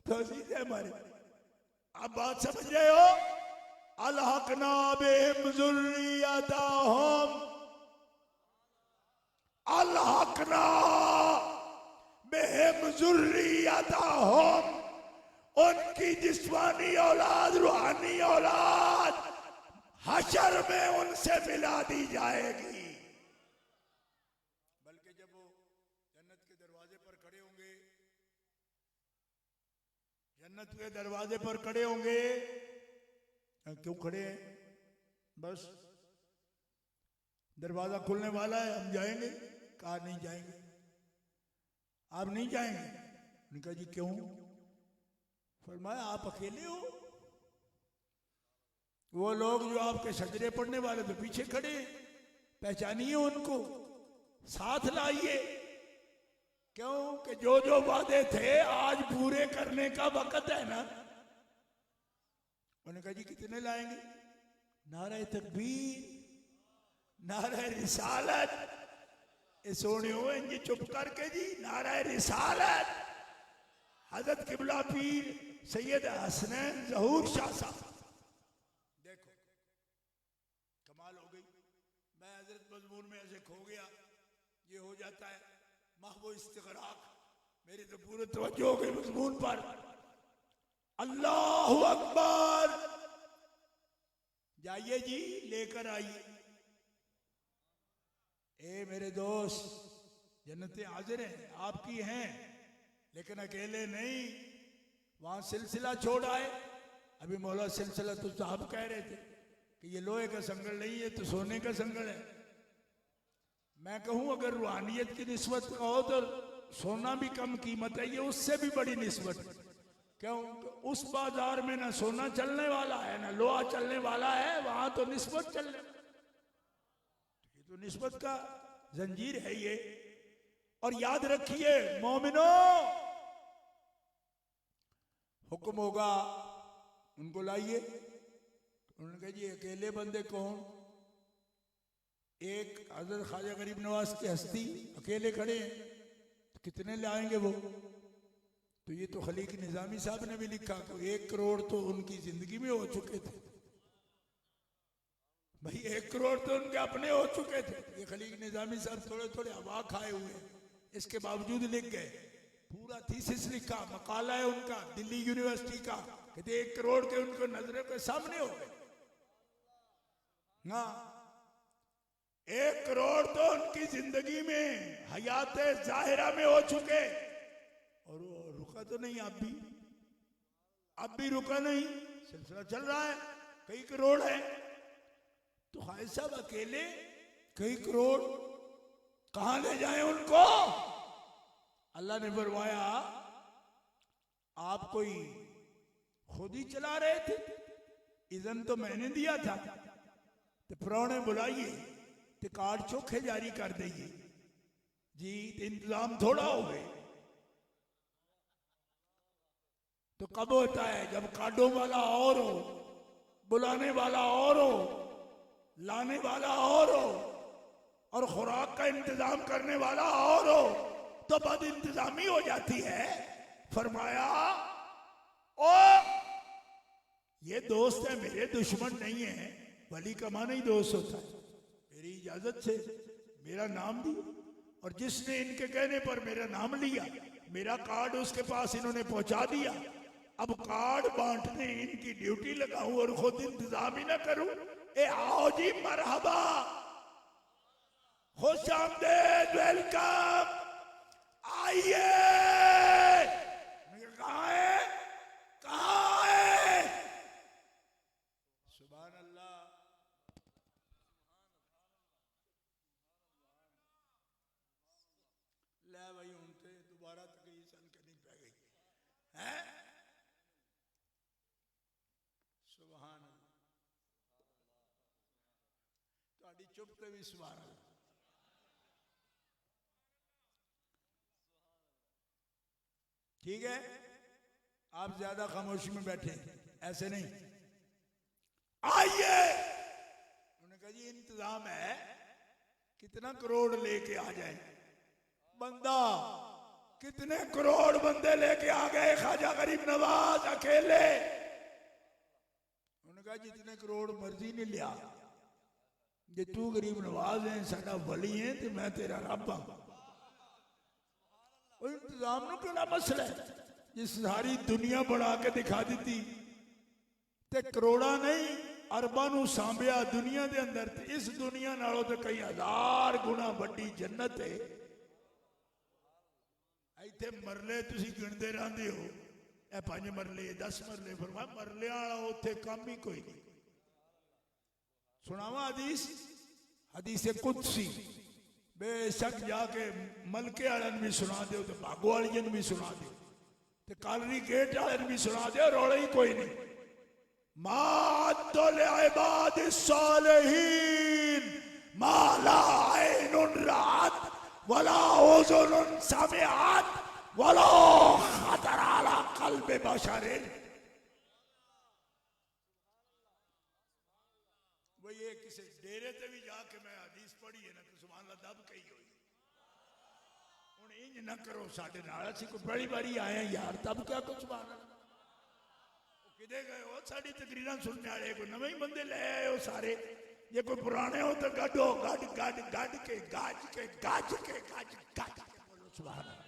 [SPEAKER 1] तो अजीज है हमारे आप बात समझ रहे हो अलहकना बिहिम ज़ुर्रियतहुम अलहकना बिहिम ज़ुर्रियतहुम उनकी जिस्मानी औलाद रूहानी औलाद हशर में उनसे मिला दी जाएगी बल्कि जब वो जन्नत के दरवाजे पर खड़े होंगे जन्नत के दरवाजे पर खड़े होंगे क्यों खड़े हैं बस दरवाजा खुलने वाला है, हम जाएंगे? कहा नहीं जाएंगे। आप नहीं जाएंगे? उन्होंने कहा जी क्यों? फरमाया आप अकेले हो, वो लोग जो आपके सजदे पढ़ने वाले तो पीछे खड़े, पहचानिए उनको, साथ लाइए। क्यों कि जो जो वादे थे आज पूरे करने का वक्त है ना। उन्होंने कहा जी कितने लाएंगे? नारे तकबीर, नारे रिसालत। सोने हो जी चुप करके जी, नारे रिसालत। हजरत किबला पीर सैयद हसनैन ज़हूर शाह साहब, देखो कमाल हो गई। मैं हजरत मजमून में ऐसे खो गया, ये हो जाता है महबो इस्तिग़राक़। मेरी तो पूरी तवज्जो हो गई मजमून पर। अल्लाहु अकबर। जाइए जी लेकर आइए। ए मेरे दोस्त, जन्नतें हाजिर हैं, आपकी हैं, लेकिन अकेले नहीं। वहां सिलसिला छोड़ आए। अभी मौला सिलसिला तो साहब कह रहे थे कि ये लोहे का संगल नहीं है तो सोने का संगल है। मैं कहूं अगर रूहानियत की निस्बत कहो तो सोना भी कम कीमत है, ये उससे भी बड़ी निस्बत। क्यों? उस बाजार में ना सोना चलने वाला है ना लोहा चलने वाला है, वहां तो निस्बत चलने, ये तो निस्बत का जंजीर है ये। और याद रखिए मोमिनो, हुक्म होगा उनको लाइए। उन्होंने कहा जी अकेले बंदे कौन? एक हजरत ख्वाजा गरीब नवाज की हस्ती अकेले खड़े हैं, तो कितने लाएंगे वो? तो ये तो खलीक निजामी साहब ने भी लिखा कि 1 करोड़ तो उनकी जिंदगी में हो चुके थे। भाई 1 करोड़ तो उनके अपने हो चुके थे। ये खलीक निजामी साहब थोड़े थोड़े हवा खाए हुए हैं, इसके बावजूद लिख गए। पूरा थीसिस लिखा, मकाला है उनका दिल्ली यूनिवर्सिटी का, कहते 1 करोड़ के उनको नजरों के सामने हो गए ना। 1 करोड़ तो उनकी जिंदगी में हयात जाहिरा में हो चुके, और वो रुका तो नहीं। अब भी रुका नहीं, सिलसिला चल रहा है। कई करोड़ है, तो हाय साहब अकेले कई करोड़ कहां ले जाएं उनको? अल्लाह ने फरमाया आप कोई खुद ही चला रहे थे, इज़न तो मैंने दिया था, तो प्राणे बुलाइए तो कार्ड चोखे जारी कर दइए जी, इंतजाम थोड़ा हो गए। तो कब होता है? जब कार्डों वाला और हो, बुलाने वाला और हो, लाने वाला और हो, और खुराक का इंतजाम करने वाला और हो, तो बद इंतजामी हो जाती है। फरमाया ओ ये दोस्त है मेरे, दुश्मन नहीं है। वली का माना ही दोस्त होता है। मेरी इजाजत से मेरा नाम दिया, और जिसने इनके कहने पर मेरा नाम लिया, मेरा कार्ड उसके पास इन्होंने पहुंचा दिया। अब कार्ड बांटने इनकी ड्यूटी लगाऊं और खुद इंतजाम ही ना करूं? ए आओ जी, मरहबा, खुश आमदेद, वेलकम, आइए। कहाँ है? कहाँ है? सुभान अल्लाह। ले भाई उनसे दोबारा तकलीफ सन करनी पै गई है। सुभान अल्लाह। ਤੁਹਾਡੀ चुप ਤੇ भी सुभान अल्लाह। ठीक है, आप ज्यादा खामोशी में बैठे, ऐसे नहीं। आइए। उन्होंने कहा जी इंतजाम है, कितना करोड़ लेके आ जाए? बंदा कितने करोड़ बंदे लेके आ गए ख्वाजा गरीब नवाज अकेले। उन्होंने कहा जितने करोड़ मर्जी ने लिया, जे तू गरीब नवाज है, साडा वली है, तो मैं तेरा रब हाँ। इंतजाम नु केड़ा मसला है? जिस सारी दुनिया बना के दिखा दी, ते करोड़ा नहीं अरबां नू सांभिया दुनिया दे अंदर, ते इस दुनिया नालों तो कई हजार गुना वड्डी जन्नत है। इत्थे मरले तुसी गिणदे रहंदे हो, ए 5 मरले 10 मरले, फरमाया मरले वाला उत्थे काम ही कोई नहीं। सुनावा हदीस, हदीस कुदसी बेशक जाके मलके वाले भी सुना दो तो भागो वाली भी सुना दो तो कालरी गेट वाले भी सुना दो रौले ही कोई नहीं मातुल इबाद सालिहीन मा ला ऐनुन रात वला उज़ुनुन समिअत वला खतर अला क़ल्बि बशरिन। वो ये किसी डेरे ते भी जाके मैं हदीस पढ़ी है ना कि सुभान अल्लाह दब कही हुई हुण इंज ना करो साडे नाल असीं कोई बड़ी बारी आए यार तब क्या कुछ सुभान अल्लाह किदे गए हो साडी तकरीरां सुनने वाले कोई नवे ही बंदे ले आए हो सारे ये कोई पुराने हो तो गड्ढो गड गड गड के गाज के गाज के गाज गाज के बोलो सुभान अल्लाह।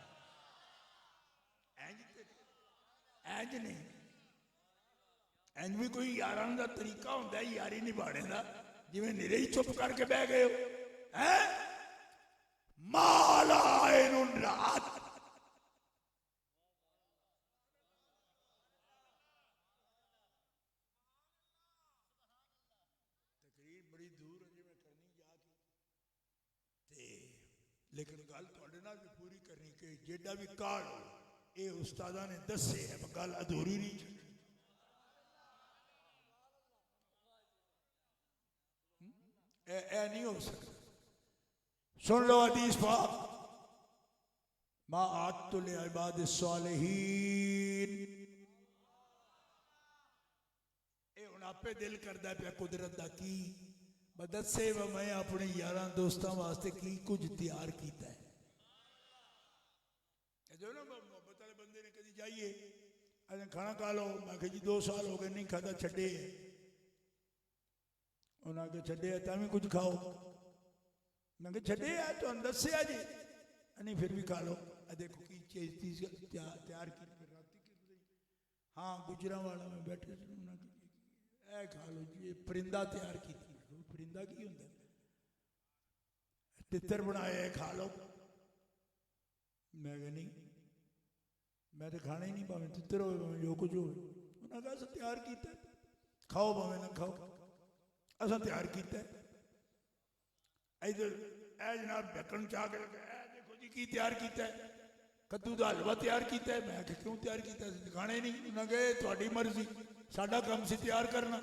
[SPEAKER 1] इंज नहीं इंज भी कोई यारां दा तरीका होंदा है यारी निभाने दा जिवें निरे ही चुप करके बह गए हो हैं माला ऐनुन रात तकरीर बड़ी दूर है जिवें करनी जाके ते लेकिन गल तुहाडे नाल भी पूरी करनी कि जेड़ा भी काल हो ये उस्तादा ने दसे है गल अधूरी नहीं छड्डी। ए नहीं हो सकता। सुन लो हदीस पाक मा आतुल इबाद सालिहीन ए हुण आपे दिल करदा पिया कुदरत दा की बदसे व मैं अपने यारां दोस्तां वास्ते की कुछ तैयार कीता है जो ना मोहब्बत वाले बंदे ने कदी जाइए अरे खाना खा लो मैं जी 2 साल हो गए नहीं खाता छड्डे उन्हें आगे छड्डे भी कुछ खाओ मैं छड्डे तो दसिया जी नहीं फिर भी खा लो देखो की चीज तैयार की हाँ गुजरा वाला में बैठे ए खा लो जी ये परिंदा तैयार की परिंदा की होंगे तितर बनाए खा लो मैं नहीं मैं तो खाना ही नहीं भावे तितर हो भावे जो कुछ हो उन्हें कहा अस तैयार किया खाओ भावे ना खाओ असा तैयार किया इधर ए जनाब ढक्कन चाह के देखो जी की तैयार किया कद्दू का हलवा तैयार किया मैं क्यों तैयार किया खाना ही नहीं उन्हें कहे थोड़ी मर्जी साडा काम से तैयार करना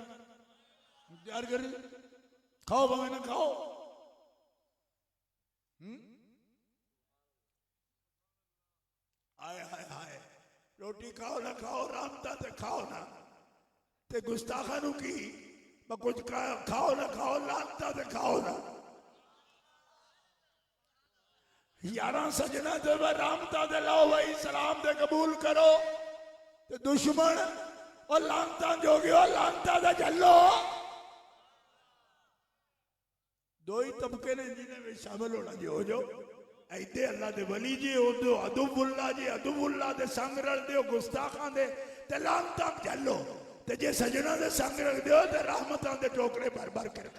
[SPEAKER 1] तैयार कर खाओ भावे ना खाओ आए हाय हाय रोटी खाओ ना खाओ रामता ते खाओ ना ते गुस्ताखा नू की कुछ खाओ ना खाओ लानता ते खाओ ना यारा सजना जब रामता दे लाओ भाई सलाम दे कबूल करो ते दुश्मन और लानता जो गयो लानता दे चलो दो ही तबके ने जिन्हें में शामिल होना जी हो जो ऐते अल्लाह दे वली जी हो दो अदुबुल्ला दे संग रल दे गुस्ताखां दे ते लानता चलो ते जे सजना दे संग रख दो ते रहमतां दे टोकरे भर भर के रख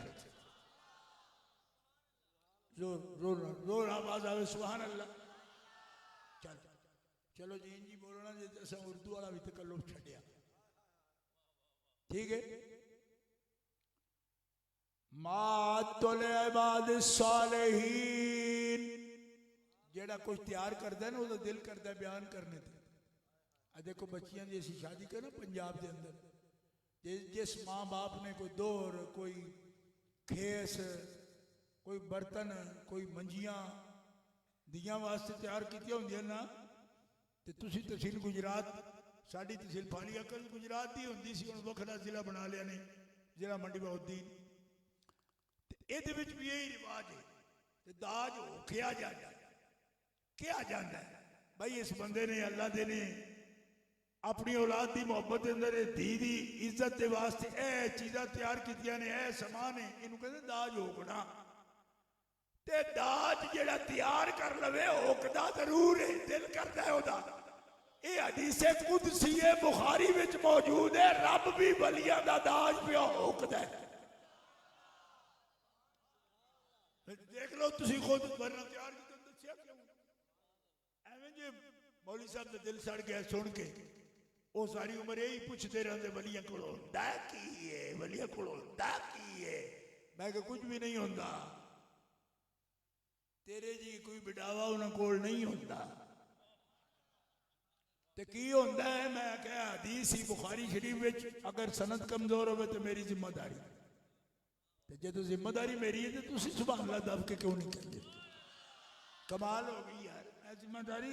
[SPEAKER 1] जोर जोर जोर आवाज आवे सुभान अल्लाह। चल चलो जी इंजी बोलना जी असा उर्दू वाला भी तकल्लुफ छड्या ठीक है मातुल इबाद सालिहीन जेड़ा कुछ तैयार करता है ना वो दिल करता है बयान करने थे देखो बच्चियां की ऐसी शादी करो पंजाब के अंदर जिस माँ बाप ने कोई दौर कोई खेस कोई बर्तन कोई मंजियां दियां वास्ते तैयार की होंगे ना तो तुसी तहसील गुजरात साड़ी तहसील फालियाकल गुजरात की होंगी सी हुण वखरा जिला बना लिया ने जिला मंडी बहुद्दीन ये भी यही रिवाज है दाज हो क्या जाता है भाई इस बंदे ने अल्लाह दे ने अपनी औलाद की मोहब्बत के अंदर धी की इज्जत के वास्ते ए चीज़ां तैयार कीतियां ने ए समान है इनू कहते दाज होकना ते दाज जेड़ा तैयार कर लवे होकदा जरूर है दिल करता है ओदा ये हदीसे कुदसी है बुखारी विच मौजूद है रब भी वलियां दा दाज पिया होकदा है देख लो तुसी खुद वरना तैयार की दस्या क्यों एवें जे मौलवी साहब का दिल सड़ गया सुन के वो सारी उम्र यही पूछते रहते वलिया को वलिया को मैं कुछ भी नहीं होता तेरे जी कोई बिडावा उन्होंने कोल नहीं होता तो की होता है। मैं क्या हदीस ही बुखारी शरीफ में, अगर सनद कमजोर हो तो मेरी जिम्मेदारी, तो जो जिम्मेदारी मेरी है तो तुम सुभान अल्लाह दब के क्यों नहीं कहते? कमाल हो गई यार। मैं जिम्मेदारी,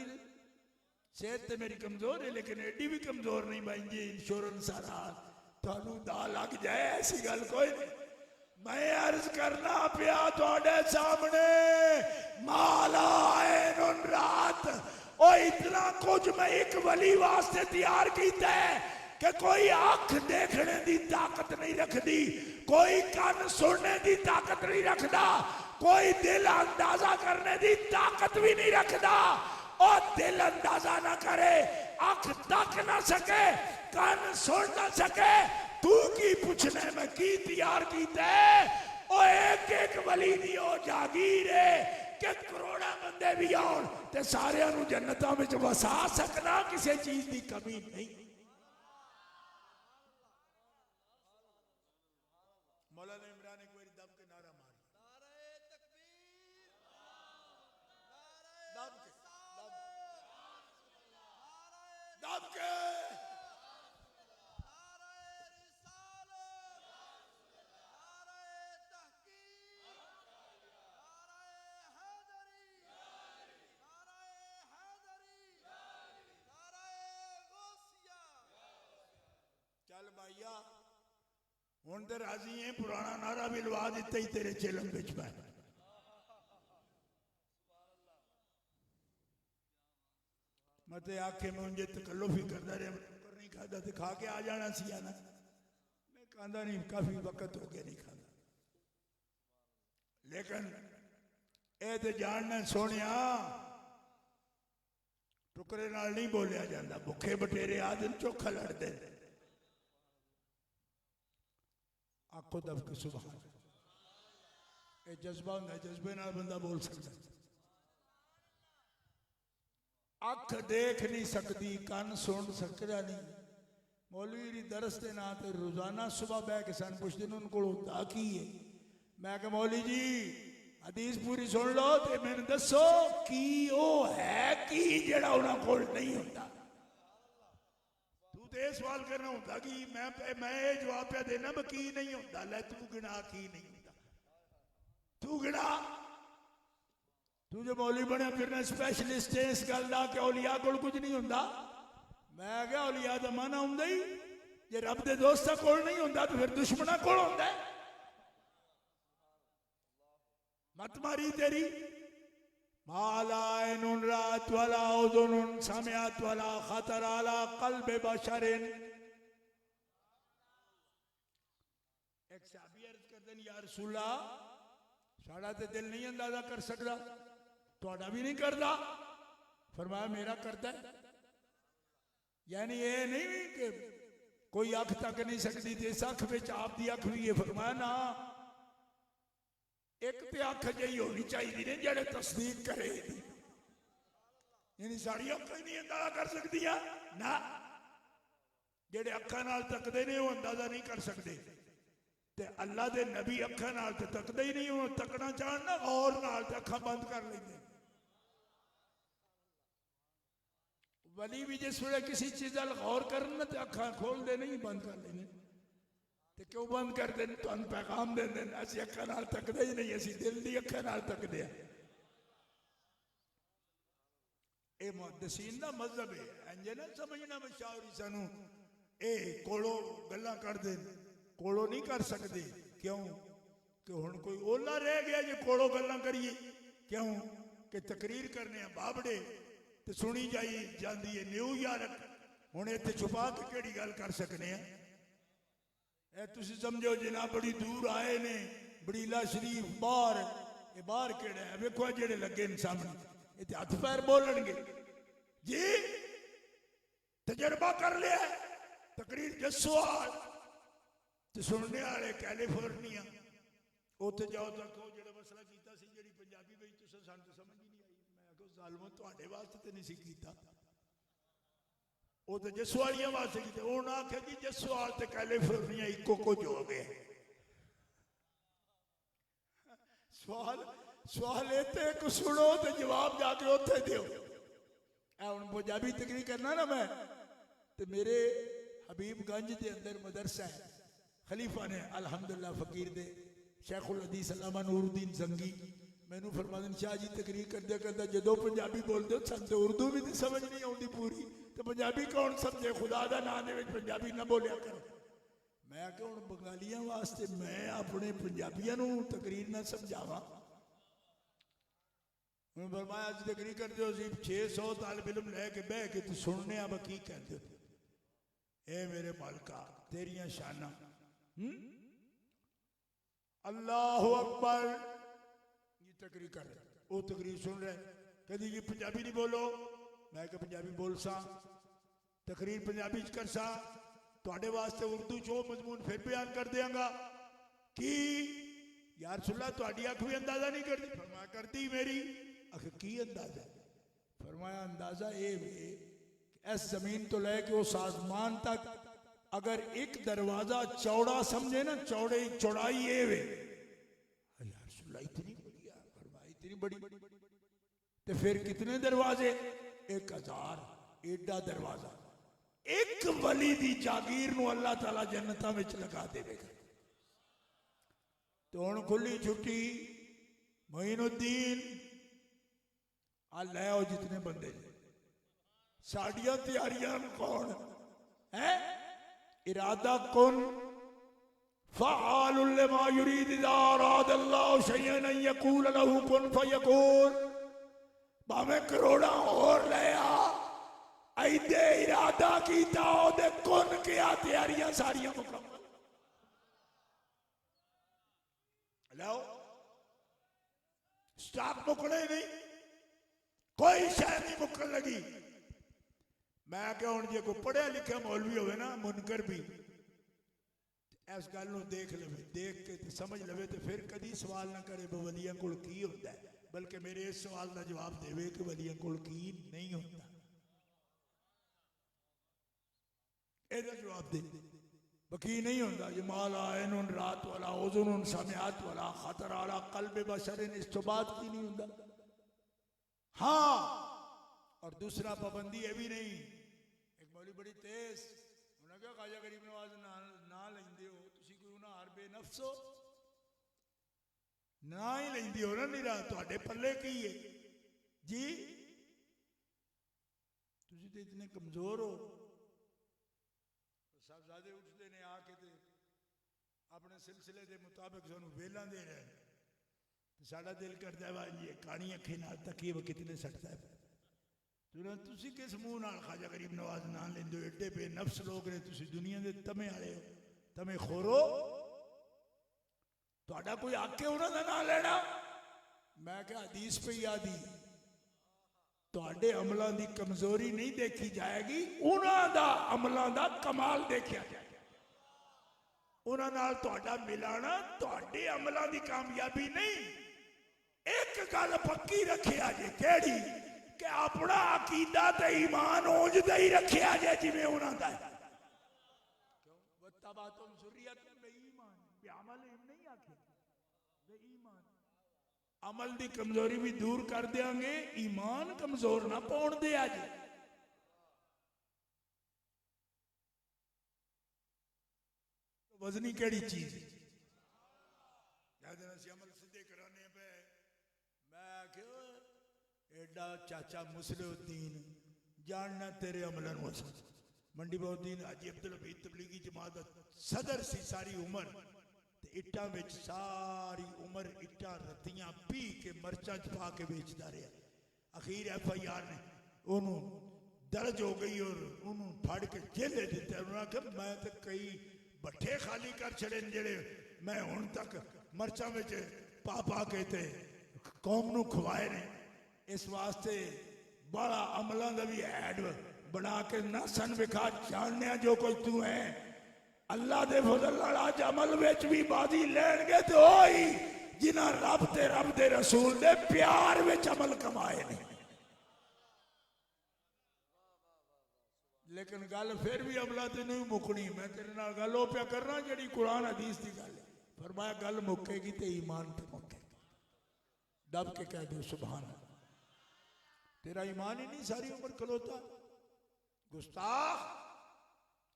[SPEAKER 1] सेहत तो मेरी कमजोर है लेकिन एडी भी कमजोर नहीं भाई जी इंश्योरेंस सारा थानू दा लग जाए, ऐसी गल कोई नहीं। मैं अर्ज करना पिया थोड़े सामने, माला ऐनुन रात, ओ इतना कुछ मैं एक वली वास्ते तैयार किया है कि कोई आंख देखने की ताकत नहीं रखती, कोई कान सुनने की ताकत नहीं रखता, कोई दिल अंदाजा करने की ताकत भी नहीं रखता। और दिल अंदाजा ना करे, आंख तक ना सके, कान सुन ना सके, तू की पूछने में की तैयार कीता है? ओ एक एक वली दी ओ जागीर है कि करोड़ा बंदे भी आउन ते सारियां नू जन्नतां विच वसा सकना, किसी चीज की कमी नहीं। मौलाना इमरान एक बार दब के नारा मारी, नारे तकबीर, दब के दब के चल भाइया हुण ते राजी है, पुराना नारा भी लवा दिता ही तेरे चिलम विच मैं। मत आखे मुझे तकल्लुफ ही करता रहा, नहीं खाता तो खा के आ जाना सी ना। मैं कहता नहीं, काफी वक्त हो गया नहीं खाता, लेकिन ये तो जानना सोनिया टुकरे नाल नहीं बोलिया जाता। भुखे बटेरे आदमी चोखा लड़ते, आखो दब के सुभान, ये जज्बा होंगे, जज्बे नाल बंदा बोल सकता। अख देख नहीं सकती, कान सुन सकता नहीं। मौलवी दरस के ना तो रोजाना सुबह बह के सन पुछते उन्होंने को होता की है। मैं कहा मौली जी हदीस पूरी सुन लो तो मैंने दसो की वो है की जड़ा उन्होंने को नहीं होता। तू तो यह सवाल करना होता कि मैं ये जवाब पे देना मैं की नहीं होता। ले तू गिना की नहीं होता, तू गिना। तू जो मौली बनया फिरना स्पैशलिस्ट है इस गल का कि औलिया कोल कुछ नहीं होता। मैं क्या औलिया का माना होंगे ही, जे रब के दोस्तां कोल नहीं होता तो फिर दुश्मना कोल होता है। मत मारी तेरी। माला ऐनुन रात वाला उज़ुनुन समिअत वाला खतर अला क़ल्बि बशरिन। एक साहबी अर्ज करते हैं या रसूल अल्लाह साड़ा तो दिल नहीं अंदाजा कर सकता, थोड़ा भी नहीं करता। फरमाया मेरा करता है। यानी ये नहीं कि कोई अख तक नहीं सकती थी, इस अख में आप दी अख भी है। फरमाया ना, एक तो अख जी होनी चाहिए ने जेड़े तस्दीक करे, यानी साड़ी अख ही नहीं अंदाजा कर सकती ना। जेड़े अखा नाल तकदे ने वो अंदाजा नहीं कर सकते। ते अल्लाह दे नबी अखा नाल तो तकदे ही नहीं, वो तकना चाहन ना गौर नाल तो अखा बंद कर लेंगे। वली भी जिस वे किसी चीज वाल गौर करना तो अखा खोल दे नहीं बंद कर लेने। तो क्यों बंद कर दें? तो पैगाम दे दें असि अखा नाल तकदे ही नहीं, असि दिल दी अखा नाल तकदे हैं। ये मुहद्दिसीन दा मजहब है। इंजे ना समझना मशावरी सानू ए कोलो गल्लां कर दे, कोलो नहीं कर सकते। क्यों कि हुण कोई ओला रह गया जो कोलो गल्लां करिए? क्यों कि तकरीर करने बाबड़े तो सुनी जाई जाती है न्यूयॉर्क। हुण इत्थे छुपा के केड़ी गल कर सकने हैं? ए तुसी समझो जिना बड़ी दूर आए ने बड़ीला शरीफ बाहर, ये बाहर केड़ा है वेखो जेड़े लगे ने सामने, इत्थे हथ पैर बोलणगे जी। तजर्बा कर लिया तकरीर जसवाल तो सुनने वाले कैलिफोर्निया। उत्थे जाओ तो कहो जेड़ा मसला कीता सी जेड़ी पंजाबी विच तुसां सानू तो समझ ही नहीं आई। मैं आखो ज़ालिमो तुहाडे वास्ते ते नहीं सी कीता, वो तो जसवालियां वास्ते कीता। उन्होंने आख्या जी जसवाल तो कैलिफोर्निया इको कुछ हो गया। सवाल सवाल इतने एक सुनो तो जवाब जाके उत्थे दियो। हुण पंजाबी तकरीर करना ना मैं, तो मेरे हबीबगंज के अंदर मदरसा है, खलीफा ने अलहमदुलिल्लाह फकीर दे शेखुल हदीस अल्लामा नूरुद्दीन जंगी मैनू फरमाते शाह जी तकरीर करदे करदे जदों पंजाबी बोलते हो सन तो उर्दू भी तो समझ नहीं आती पूरी, तो पंजाबी कौन समझे, खुदा दा नाम दे विच पंजाबी ना बोलिया करो। मैं कि हुण बंगालियां वास्ते मैं अपने पंजाबियां नू तकरीर ना समझावा। हुण फरमाया अज तकरीर करदे हो 600 तालिब इल्म लैके बह के तू सुनने आ की कहंदे हो। ए मेरे मालिका तेरियां शाना, अल्लाह अकबर, ये तकरीर कर रहे, वो तकरीर सुन रहे, कहती ये पंजाबी नहीं बोलो। मैं क्या पंजाबी बोल सा, तकरीर पंजाबी कर सा, तुहाडे वास्ते उर्दू चो मजमून फिर बयान कर देंगा कि यार सुल्ला तुहाडी अख भी अंदाजा नहीं करती। फरमाया करती मेरी अख की अंदाजा, फरमाया अंदाजा ये वे इस जमीन तो लेके उस आसमान तक अगर एक दरवाजा चौड़ा समझे ना, चौड़ाई ये वे यार सुल्ला इतनी बड़ी, फरमाया इतनी बड़ी, तो फिर कितने दरवाजे, 1000 एडा दरवाजा। एक वली दी जागीर नू अल्लाह ताला जन्नतां विच लगा देवेगा। तो हुण खुली छुट्टी मोइनुद्दीन आ लै आओ जितने बंदे साड़ियां तैयारियां कौन है, इरादा कुन फ़अालुल लिमा युरीद इज़ा अरादल्लाहु शयअन अन यक़ूल लहू कुन फ़यकून। भावें करोड़ा और ले आ, ऐदे इरादा कीता ओदे कुन किया, तैयारियां सारियां मुकम्मल। लो स्टॉक मुकने नहीं, कोई शय नहीं मुकन लगी। मैं क्या हुण जे कोई पढ़िया लिखिया मौलवी होवे ना, मुनकर भी इस गल नूं देख लवे, देख के ते समझ लवे, तो फिर कदी सवाल ना करे वलियां कोल की होंदा है, बल्कि मेरे इस सवाल का जवाब देवे कि वलियां कोल की नहीं होता। ਇਹਦਾ जवाब दे बकी नहीं होता। जमाल आयन रात वाला उज़ुन समियात वाला खतर आला कल्ब बशरिन, इस तो बात की नहीं होता। हाँ, और दूसरा पाबंदी ये भी नहीं, एक मौली बड़ी तेज उन्हें क्या ख्वाजा गरीब नवाज ना लेंदे हो तुसी कोई उन्हें हर बेनफ्स हो ना ही लेंदे हो ना, नहीं रहा तुहाडे पल्ले की है जी, तुसी तो इतने कमजोर हो। साहबजादे उठते ने आके ते अपने सिलसिले के मुताबिक सानू वेला दे रहे, साड़ा दिल करता है भाई ये कानी अखी नाल तकिए वो कितने सटता है। तुसी किस मुंह नाल ख्वाजा गरीब नवाज ना लेंदे हो, एडे बेनफ्स लोग ने, तुसी दुनिया के तमे वाले हो, तमे खोरो, तुहाडा कोई आके उन्हां दा नाम लेना। मैं क्या हदीस पे याद ही, तुहाडे अमलों की कमजोरी नहीं देखी जाएगी, उन्हां दा अमलों का कमाल देखा जाएगा। उन्हां नाल तुहाडा मिलाना तुहाडे अमलों की कामयाबी नहीं। एक गल पक्की रखिया जे, केड़ी कि अपना अकीदा ते ईमान उंज दा ही रखिया जे जिवें उन्हां दा है। क्यों वत्तबातुम ज़ुर्रियतुम बेईमान, बेअमल नहीं आखे, बेईमान। अमल की कमजोरी भी दूर कर देंगे, ईमान कमजोर ना पाउण दे। अज वजनी केड़ी चीज अमल सीधे कराने पे, मैं क्यों एडा चाचा मुसलिउद्दीन जानना तेरे अमलन मंडी बहुद्दीन हाजी अब्दुल हमीद तबलीगी जमात सदर सी सारी उम्र, इट्टा विच सारी उम्र इट्टा रत्तियां पी के मर्चा च पा के बेचता रहा। अखीर FIR ने उन्होंने दर्ज हो गई और उन्होंने फड़ के जेले दिते। उन्होंने कहा मैं तो कई भट्ठे खाली कर छड़े जेड़े मैं हुण तक मर्चा में पा पा के ते कौम नूं खवाए ने। इस वास्ते बड़ा अमलों का भी ऐड बना के नसन विखा, जानने जो कोई तू है। अल्लाह दे फजल नाल अज अमल विच भी बाजी लैणगे ते ओही जिन्हां रब दे रसूल दे प्यार विच अमल कमाए ने। लेकिन गल फिर भी अमला ते नहीं मुकनी। मैं तेरे नाल गल ओ पिया करना जिहड़ी कुरान हदीस की गल है। फरमाया गल मुकेगी ते ईमान ते मुकेगी। दब के कह दो सुभान अल्लाह। तेरा ईमान ही नहीं सारी उम्र खलोता, गुस्ताख,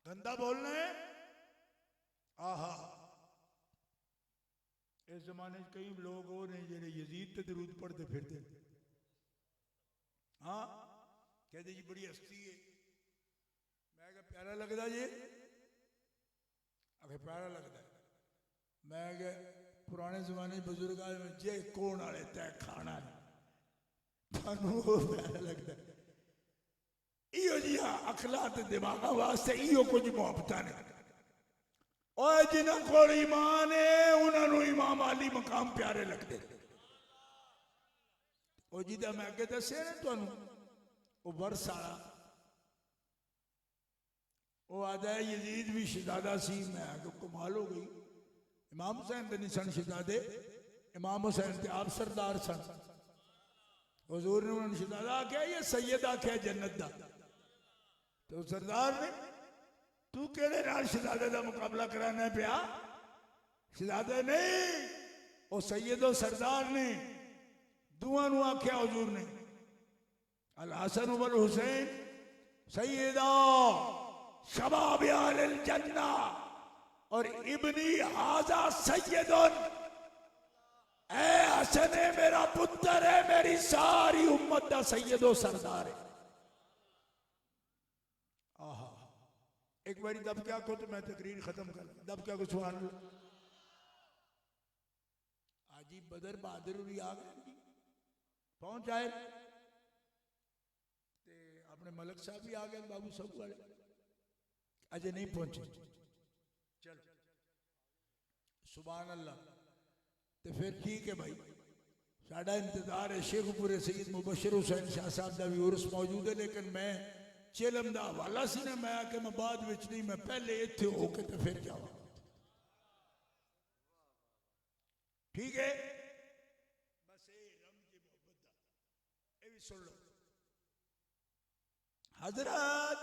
[SPEAKER 1] गंदा बोलना है। आहा, इस जमाने कई लोग वो ने जेडे यजीद ते दरूद पढ़ते फिरते, हाँ कहते जी बड़ी हस्ती है। मैं क्या प्यारा लगता जी? आखे प्यारा लगता है। मैं क्या पुराने जमाने बुजुर्ग जे कौन आले तय खाना थानू प्यारा लगता है। इो जिहा अखला ते दिमागा वास्ते इो कुछ मुहब्बत ने। और जिन्हों को ईमान है उन्होंने इमाम अली मकाम प्यारे लगते। और जिदा मैं अगे दसे ना तुहानू, वो वर्ष आला वो आदा है यजीद भी शहजादा सी। मैं आगे कमाल हो गई, इमाम हुसैन तो नहीं सन शहजादे, इमाम हुसैन ते आप सरदार सन। हुजूर ने उन्होंने शहजादा आख्या, ये सैयद आख्या जन्नत दा। तो सरदार ने तू केड़े नाल शहजादे दा मुकाबला कराना पिया? शहजादे नहीं, वो सैयदो सरदार ने दुआ नू आख्या हुजूर ने, अल हसन वल हुसैन सैयदा शबाब अहल जन्ना और इब्नी हाजा सैयदुन। ए हसन है मेरा पुत्र है, मेरी सारी उम्मत दा सैयदो सरदार है। आहा, एक बारी दब क्या को तो मैं तकरीर खत्म कर दब क्या को सुभान अल्लाह। आजी बदर बहादुर भी आ गए, पहुंच आए ते अपने मलक साहब भी आ गए, बाबू सब वाले अजय नहीं पहुंचे। चल सुभान अल्लाह। तो फिर ठीक है भाई, साडा इंतजार है। शेखपुरे सईद मुबशर हुसैन शाह साहब का भी उर्स मौजूद है, लेकिन मैं चेलम का हवाला सी ना, मैं आके मैं बाद विच नहीं, मैं पहले इत्थे होके तो फिर जावा। ठीक है, बस ये रमज मोहब्बत दा ये भी सुन लो। हजरत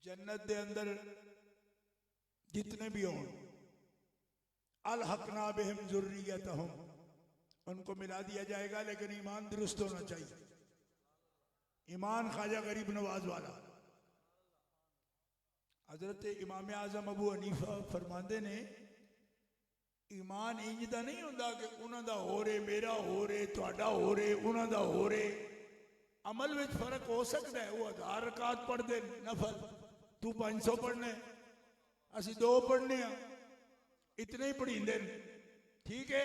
[SPEAKER 1] जन्नत दे अंदर जितने भी हों, अल हकना बिहिम जुर्रियतहुम, उनको मिला दिया जाएगा, लेकिन ईमान दुरुस्त होना चाहिए। ईमान ख्वाजा गरीब नवाज वाला। हजरत इमाम आजम अबू हनीफा फरमाते ने, ईमान इंज दा नहीं होंदा कि उन्हों दा हो रहे, मेरा हो रहे, तुहाडा हो रहे, उन्हों दा हो रहे। अमल में फर्क हो सकता है। वो 1000 रकात पढ़ते नफल, तू 500 पढ़ने, असी 2 पढ़ने, इतने ही पढ़ींदे। ठीक है,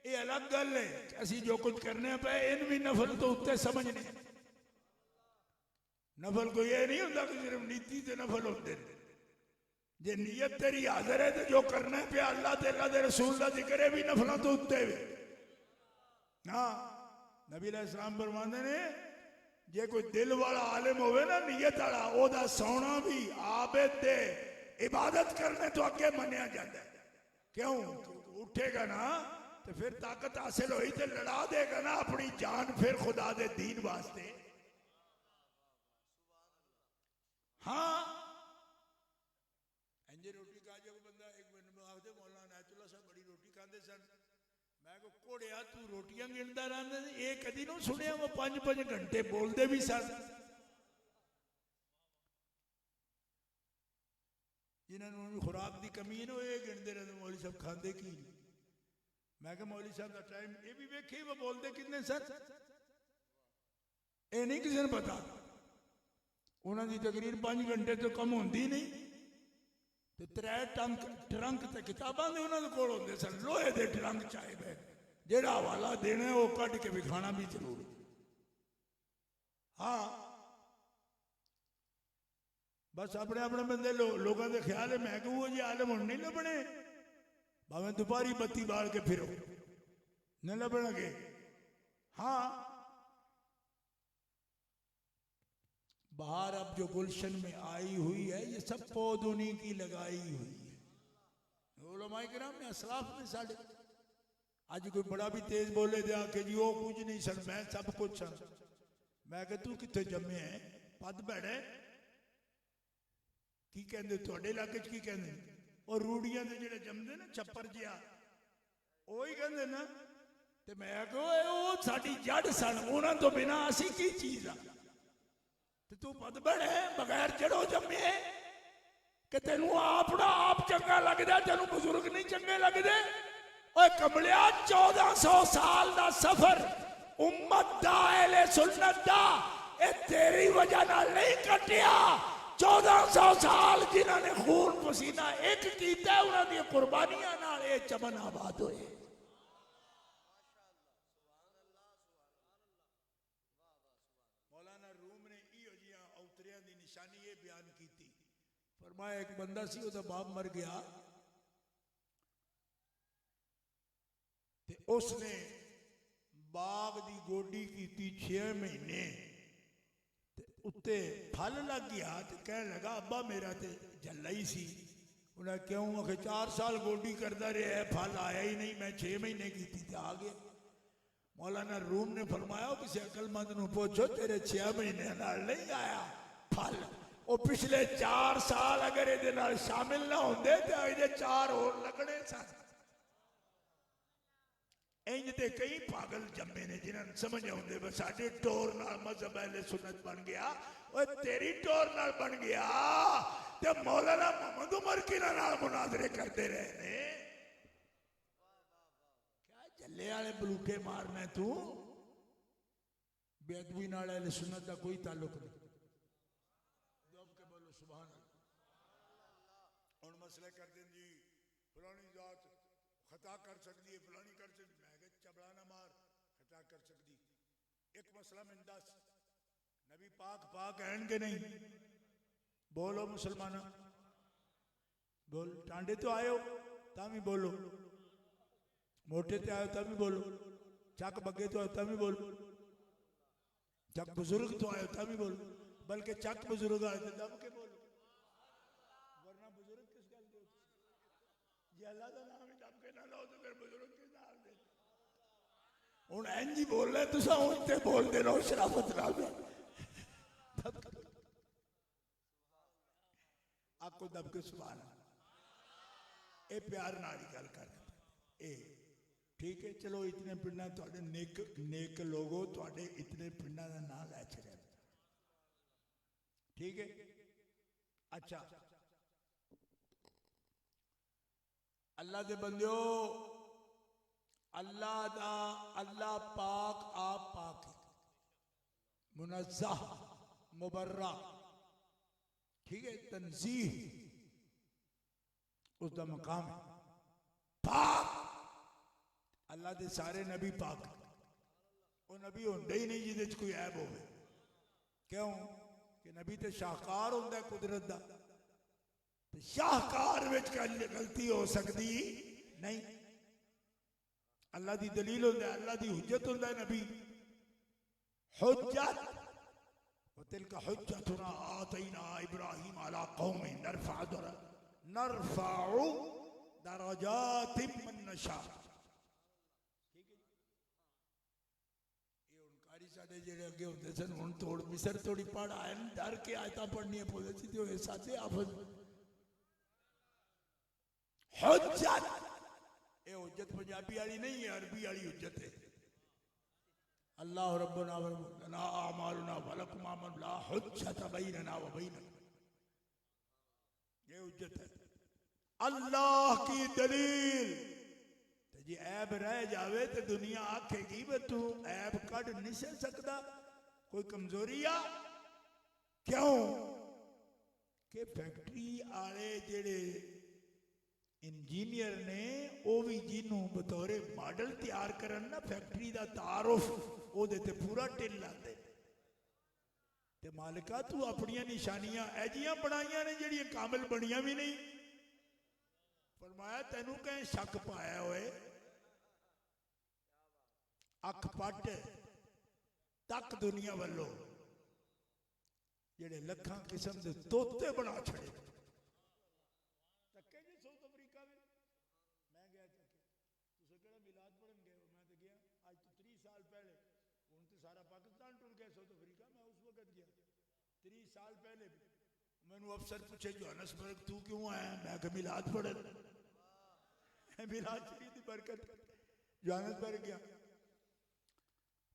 [SPEAKER 1] ये अलग गल है। असी जो कुछ करने पे इन भी नफल तो उत्ते समझने। नफल को ये नहीं होता कि सिर्फ नीति से नफल होते। जे नीयत तेरी हाजिर है तो जो करना पे अल्लाह ते अल्लाह दे रसूल का जिक्र है भी नफलों तो उत्ते वे। हाँ, नबी अलैहि सलाम फरमांदे ने, जे कोई दिल वाला आलिम होवे ना, नीयत वाला, ओदा सोना भी आबिद दे इबादत करने तो अगे मनिया जाता है। क्यों? उठेगा ना तो फिर ताकत हासिल होई तो लड़ा देगा ना अपनी जान फिर खुदा दे दीन वास्ते। हाँ, इंजे रोटी खा जो बंदा एक मिनट में आखते मौलाना नायतुल्लाह साहब बड़ी रोटी खाते सन। मैं को घोड़िया तू रोटियां गिनता रहता, ये कदी ना सुनिया वो 5-5 घंटे बोलते भी सन। जिन्होंने खुराक की कमी है ना, ये गिनते रहते मौली साहब खाते की। मैं क्या मौली साहब का टाइम ये भी वेखे, वो बोलते कितने सर, ये नहीं किसी ने पता। उन्होंने तकरीर 5 घंटे तो कम होती नहीं। तो 3 ट्रंक तो किताबों के उन्होंने कोल होंदे सन, लोहे के ट्रंक चाहे पे जेड़ा हवाला देना वो कट के विखाना भी जरूर। हाँ, बस अपने अपने बंदे लोगों के ख्याल है। मैं कहूँ जी आलम हम नहीं लभने, भावें दोपहरी बत्ती बाल के फिरो नहीं लभणगे। हाँ, बाहर अब जो गुलशन में आई हुई है, ये सब पौध उन्हीं की लगाई हुई है। उलमाए किराम ने असलाफ में साढ़े आज कोई बड़ा भी तेज बोले दे आके जी वो कुछ नहीं सन, मैं सब कुछ सन। मैं कह तू कितने जमे है, पद बैठे की कहते थोड़े इलाके की कहते, और रूड़ियां के जेडे जमते ना छप्पर जिया, वही कहते ना, ते मैं कहो साडी जड़ सन, उन्हां तो बिना असी की चीज आ। ते तू पतबड़ है बगैर जड़ों जम्मे कि तेनू आपना आप चंगा लगदा, तेनू बुजुर्ग नहीं चंगे लगदे। ओए कमलिया 1400 साल दा सफर उम्मत दा अहले सुन्नत दा ए तेरी वजह नाल नहीं कटिया। 1400 साल जिन्हां ने खून पसीना एक कीता, उन्हां दी कुर्बानियां नाल ए चमन आबाद होए। मौलाना रूम ने इहो जिहां औतरियां दी निशानी ये बयान कीती। फरमाया एक बंदा सी, ओदा बाप मर गया ते उसने बाग दी गोडी कीती 6 महीने ते उत्ते फल लग गया ते कहने लगा अब्बा मेरा ते जल्ला ही सी। उन्हें क्यों आखे 4 साल गोडी करता रहा, फल आया ही नहीं, मैं 6 महीने की थी आ गया। मौलाना रूम ने फरमाया किसी अकलमंद नूं पूछो तेरे 6 महीने नाल नहीं आया फल, वो पिछले 4 साल अगर ये शामिल ना होंदे तो ये 4 और लगने सन। इंज ते कई पागल जम्मे ने जिन्होंने समझ आते बस साडे टोर नाल मजहब अहले सुन्नत बन गया। ओए तेरी टोर नाल बन गया ते मौलाना मोहम्मद उमर किना नाल मुनाजरे करते रहे ने। क्या जल्ले वाले बलूके मारना है तू? बेअदबी नाल अहले सुन्नत दा कोई ताल्लुक नहीं। जब के बोलो सुभान अल्लाह। हुण मसले कर दें जी फलानी जात खता कर सकती है, फलानी कर सकती, मैं चबड़ा ना मार, खता कर सकती। एक मसला मैं दस, नबी पाक पाक हैं कि नहीं? बोलो मुसलमान, बोल। टांडे तो आयो तामी बोलो, मोटे ते आयो तामी बोलो, चक बगे तो आयो तामी बोलो, चक बुजुर्ग तो आयो तामी बोलो, बल्कि चक बुजुर्ग आए तो दब के बोलो, वरना बुजुर्ग किस गल दे जे अल्लाह का नाम ही दब के ना लो तो फिर बुजुर्ग किस नाल दे। हुण इंज ही बोल रहे तुसा उनते बोलते रहो शराफत नाल। आपको दब के सुभान ए प्यार नाल ही गल कर ए ठीक है। चलो इतने पिंडा तुहाडे नेक नेक लोगो तुहाडे इतने पिंडा दा नाम लै छड़िया, ठीक है। अच्छा अल्लाह दे बंदियो, अल्लाह दा अल्लाह पाक आप पाक है, मुनज़्ज़ह मुबर्रा, ठीक है। तंज़ीह उसका मकाम है। पाक अल्लाह दे सारे नबी पाक, वो नबी होंदे ही नहीं जिहदे च कोई ऐब होवे। क्यों कि नबी तो शाहकार होंदा कुदरत दा, शाहकार विच गलती हो सकती नहीं। अल्लाह की दलील होंदा, अल्लाह की हुज्जत होंदा नबी। हुज्जत तिलका हुज्जतुना आतैना इब्राहीम अला कौमी नरफ़अु दरजातिम मन नशा। ठीक है। ये उनकारी साडे जेड़े अगे होंदे सन हुण तोड़ मिसर तोड़ी पढ़ आए डर के आयतां पढ़नियां पौंदे सी ते होए साथे आफत। हुज्जत ये हुज्जत पंजाबी वाली नहीं है, अरबी वाली हुज्जत है। अल्लाह रब्बुना व लना अमालुना व लकुम अमलुना ला हुज्जत बैनना व बैनकुम, ये हुज्जत है अल्लाह की दलील। तो जी ऐब रह जावे तो दुनिया आखेगी वे तू ऐब कढ़ नहीं सकता, कोई कमजोरी आ। क्यों कि फैक्ट्री आले जेड़े इंजीनियर ने वो भी जिन्हों बतौरे मॉडल तैयार करन ना फैक्ट्री का तारुफ ओदे ते पूरा टिल लाते। ते मालिका तू अपनिया निशानियां ऐजियां बनाइया ने जड़ियां कामिल बनिया भी नहीं। फरमाया तेनू कहीं शक पाया होए, अख पट तक दुनिया वालों जेड़े लखां किस्म के तोते बना छड़े। तके जी साउथ अफ्रीका में मैं गया तके, तुसे केड़ा मिलाद पढ़न गए हो? मैं तो गया आज तो 30 साल पहले, हुण तो सारा पाकिस्तान टुर गया साउथ अफ्रीका, मैं उस वक्त गया 30 साल पहले भी। मैनू अफसर पूछे जोहानसबर्ग तू क्यों आया? मैं मिलाद पढ़न। मिलाद शरीफ की बरकत जोहानसबर्ग गया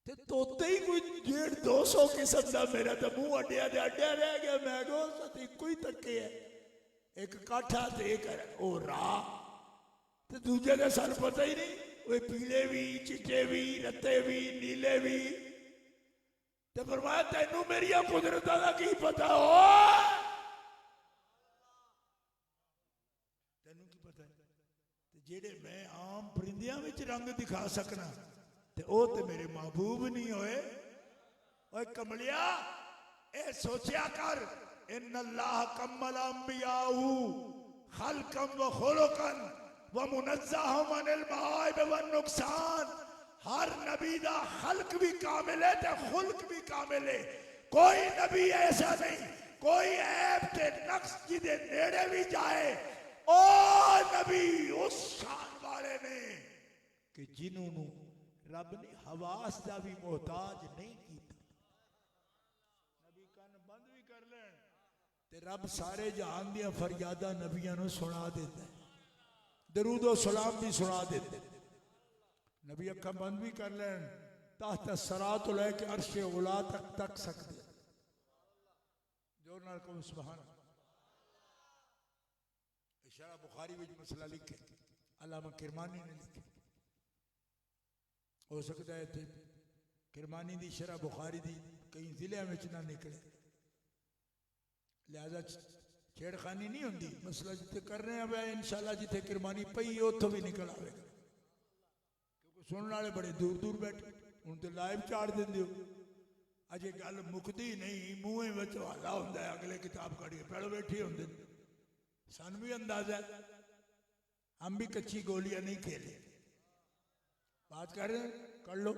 [SPEAKER 1] ते तोते ही कोई 150-200 किस्म का मेरा तो मुंह अड्डिया ते अड्डिया रह गया। मैं कहो इको ही तके है, एक काठा ते एक ओ राह ते दूजे का सन पता ही नहीं। वे पीले भी, चिट्टे भी, रत्ते भी, नीले भी। ते फरमाया तेनू मेरिया कुदरतां दा की पता हो, तेनू की पता है? ते जेड़े मैं आम परिंदियां विच रंग दिखा सकना ते ओ ते मेरे महबूब नहीं होए। ओए कमलिया ए सोचिया कर, इन्नल्लाह कम्मल अंबियाहु खल्कम व खुलुकन व मुनज़्ज़हुम अनिल मआइब व नुकसान। हर नबी दा खल्क भी कामिल है ते खुल्क भी कामिल है। कोई नबी ऐसा नहीं, कोई ऐब ते नक्स जिदे नेड़े भी जाए ओ नबी उस शान वाले ने कि जिन्होंने रब ने हवास का भी मोहताज नहीं किया। नबी कन बंद भी कर लेन ते रब सारे जहान दियां फरियादा नबियां नूं सुना देता है, दरूदो सलाम भी सुना देते। नबी अखा बंद भी कर लेन ताहत सरा तो लैके अर्शे उला तक सकते। जोर नाल कहो सुभान अल्लाह। शरह बुखारी में मसला लिखे अल्लामा किरमानी ने लिखे। हो सकता है थे किरमानी दी शरह बुखारी दी कई जिले में ना निकले, लिहाजा छेड़खानी नहीं होंगी। मसला जिथे कर रहे हैं वह इंशाल्लाह जिथे किरमानी पई उतो भी निकल आएगा, क्योंकि सुनने वाले बड़े दूर दूर बैठे हूँ तो लाइव चाड़ देंगे हो। अजे गल मुकती नहीं, मूहें में हला होंगे, अगले किताब कढ़ के पहले बैठे होंगे। सन भी अंदाजा है, हम भी कच्ची गोलियां नहीं खेले। बात कर रहे हैं, कर लो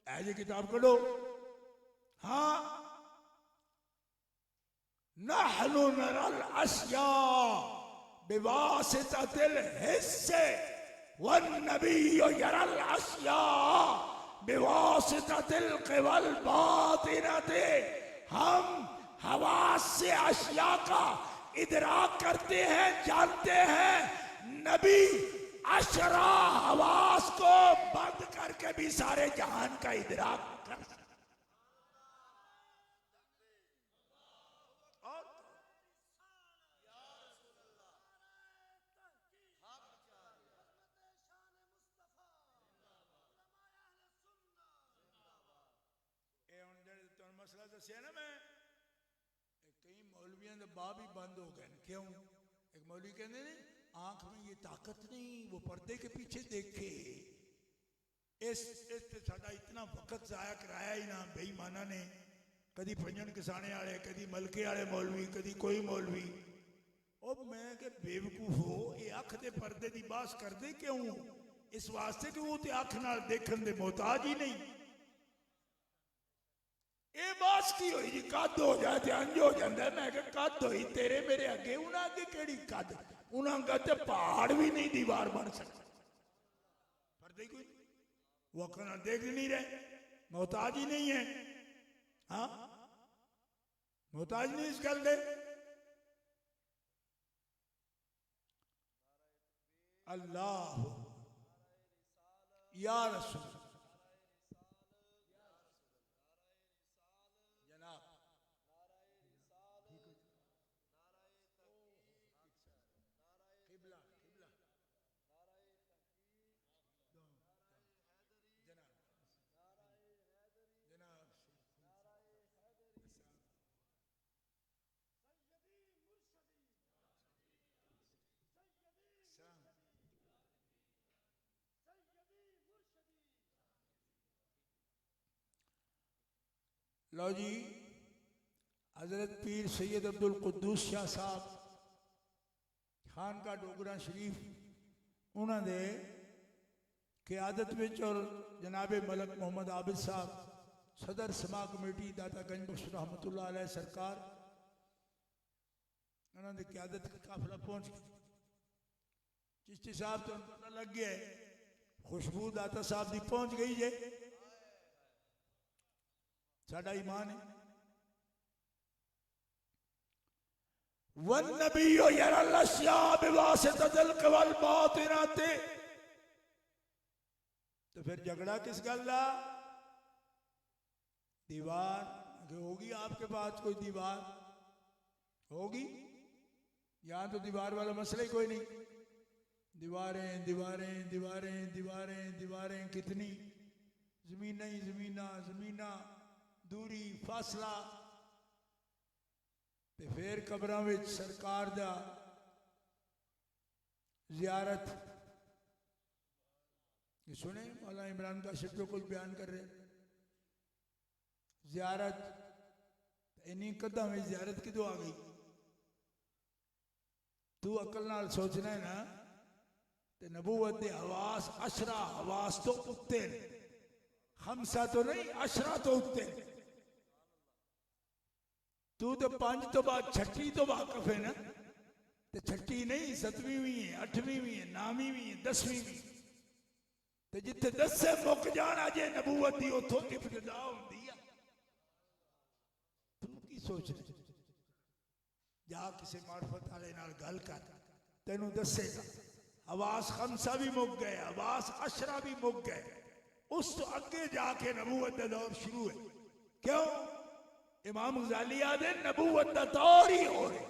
[SPEAKER 1] ऐसे किताब करो। हाँ नहनु नरल अशिया बिवासिततिल हिस्से वन नबी यरल अशिया बिवासिततिल क़िवल बातिनते। हम हवास से अशिया का इदराक करते हैं, जानते हैं। नबी अशरा हवास को बंद करके भी सारे जहान का इदराक कर सकते। मसला दसिया ना मैं, कई मौलवियों के बाप ही बंद हो गए। क्यों? एक मौलवी कहते नहीं आंख में ये ताकत नहीं, वो पर्दे के पीछे देखे। इस साडा इतना वक्त जाया कराया ही ना बेईमाना ने। कदी पंजन किसाने वाले, कदी मलके वाले मौलवी, कदी कोई मौलवी। और मैं के बेवकूफ हो, ये अख के पर्दे की बहस करते क्यों? इस वास्ते कि वो तो अख नाल देखने के मोहताज ही नहीं। ये बस की हुई जी, कद हो जाए तो अंज हो जाता। मैं कद हुई तेरे मेरे अगे, उन्हें अगे केड़ी कद? उन्हें कहते पहाड़ भी नहीं दीवार बन सकता। पर्दे कोई वो अखना देख नहीं रहे, मोहताज ही नहीं है। हाँ मोहताज नहीं इस गल दे। अल्लाह या रसूल लो जी। हजरत पीर सैयद अब्दुल कुद्दूस शाह साहब खान का डोगरा शरीफ उन्होंने क़यादत में और जनाब मलक मोहम्मद आबिद साहब सदर समा कमेटी दाता गंज बख्श रहमतुल्लाह अलैह सरकार उन्होंने क़यादत का काफिला पहुँच गया। चिश्ती साहब तो पता लग गया है, खुशबू दाता साहब की पहुँच गई है। साडा ईमान है। वन नबी यरल अशिया बिवासिततिल क़िवल बातिनते। तो फिर झगड़ा किस गल का? दीवार होगी आपके पास कोई दीवार होगी? यहां तो दीवार वाला मसला ही कोई नहीं। दीवारें दीवारें दीवारें दीवारें दीवारें कितनी, जमीन ही जमीना जमीना, दूरी फासला। ते फिर कब्रां विच सरकार दा जियारत। ये सुने मौलाना इमरान काशिफ जो कुछ बयान कर रहे, जियारत इन्हीं कदम में जियारत किदों आ गई? तू अकल नाल सोचना है ना, ते नबूवत दे हवास अशरा हवास तो उत्ते, खमसा तो नहीं अशरा तो उत्ते। तू तो 5 तो बाद छठी तो वाकफ है ना, ते छठी नहीं 7वीं भी है, 8वीं भी है, 9वीं भी है, 10वीं भी। ते जिथे 10 से मुक जाना जे नबूवत दी उथों इब्तिदा होंदी है। तू की सोच रहे? जा किसी मार्फत वाले नाल गल कर, तेनू दसेगा। हवास खमसा भी मुक गए, हवास अशरा भी मुक गए। उस तो अगे जाके नबूवत का दौर शुरू है। क्यों? इमाम गजाली आदे नबूवत का दौर ही हो रहे,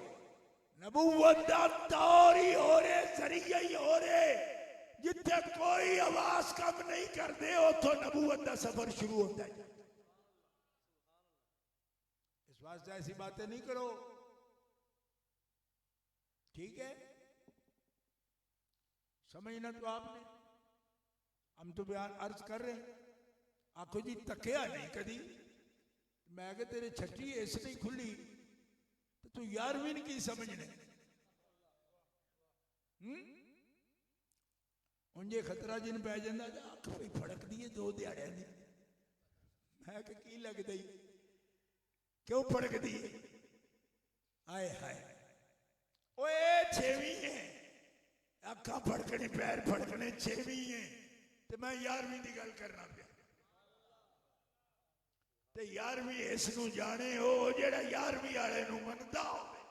[SPEAKER 1] नबूवत का दौर ही हो रहे, जरिया ही हो रहे। जिथे कोई आवाज कम नहीं करते उथों नबूवत का सफर शुरू होता है। इस वास्ते ऐसी बातें नहीं करो, ठीक है? समझना तो आपने, हम तो बयान अर्ज कर रहे हैं। आखो जी तकिया नहीं कदी, मैं कि तेरे छठी इस नहीं खुली तो तू 11वीं की समझने? उंजे खतरा जिन पै जाता, अख भाई फड़क दी 2 दिहाड़ियां दी। मैं कि की लगता ही, क्यों फड़क दी? आए हाय ओए 6वीं है, अखा फड़कने पैर फड़कने 6वीं है, तो मैं 11वीं की गल करना पिया। ते 11वीं इसनू जाने हो जेड़ा 11वीं वाले नू मनदा होवे।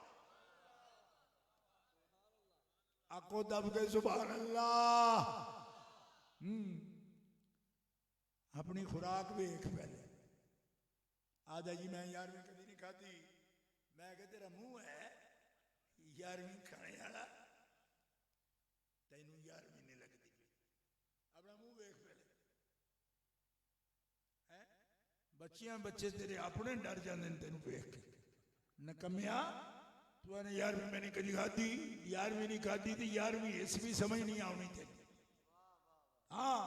[SPEAKER 1] आको दब के सुभान अल्लाह। अपनी खुराक वेख पहले। आदा जी मैं 11वीं कभी नहीं खाधी। मैं कह तेरा मुंह है 11वीं खाने वाला, तेनू 11वीं नहीं लगती। अपना मुंह वेख पहले। है बच्चियां बच्चे तेरे अपने डर जाते हैं तेन वेख के। नकमिया तू आने 11वीं मैंने कभी खाधी, 11वीं नहीं खाधी तो 11वीं इस भी समझ नहीं आनी तेन। हाँ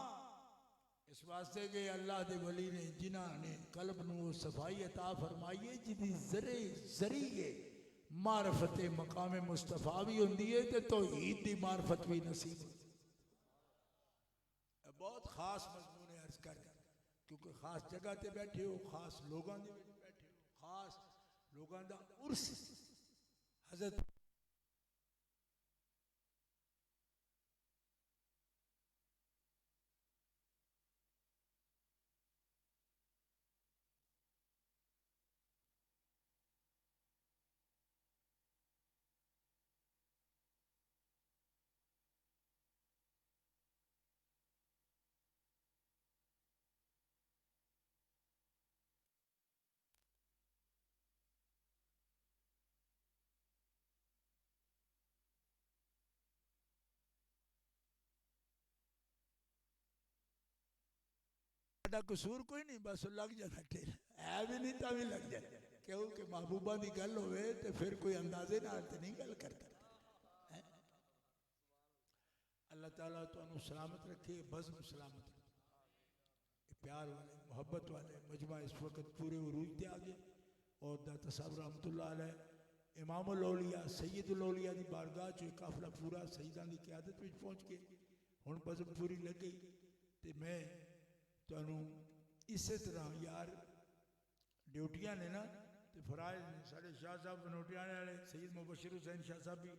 [SPEAKER 1] इस वास्ते के अल्लाह के वली ने जिन्होंने कल्ब नू सफाई अता फरमाई है, जिदी जरे जरिए मारफत मकाम मुस्तफा भी होंगी है तो तौहीद की मारफत भी नसीब। बहुत खास मजमून है अर्ज कर, क्योंकि खास जगह ते बैठे हो, खास लोगों के बैठे हो, खास लोगों का उर्स। हजरत कसूर कोई नहीं, बस लग जाता ठेल है भी नहीं तो भी लग जाए। क्योंकि महबूबा की गल हो तो फिर कोई अंदाजे नाल तो नहीं गल करता। अल्लाह ताला तुहानू सलामत रखे, बज़्म सलामत रखे। प्यार वाले मोहब्बत वाले मजमा इस वक्त पूरे उरूज ते आ गए। और दाता साहब रहमतुल्लाह अलैह इमामुल औलिया सैयदुल औलिया की बारगाह चो काफिला पूरा सईदां की क़यादत में पहुँच के हुण बज़्म पूरी लग गई। तो मैं तुहानू इस तरह यार ड्यूटियां ने ना तो फराज ने साढ़े शाह साहब बनोटियाने वाले सैयद मुबशिर हुसैन शाह साहब भी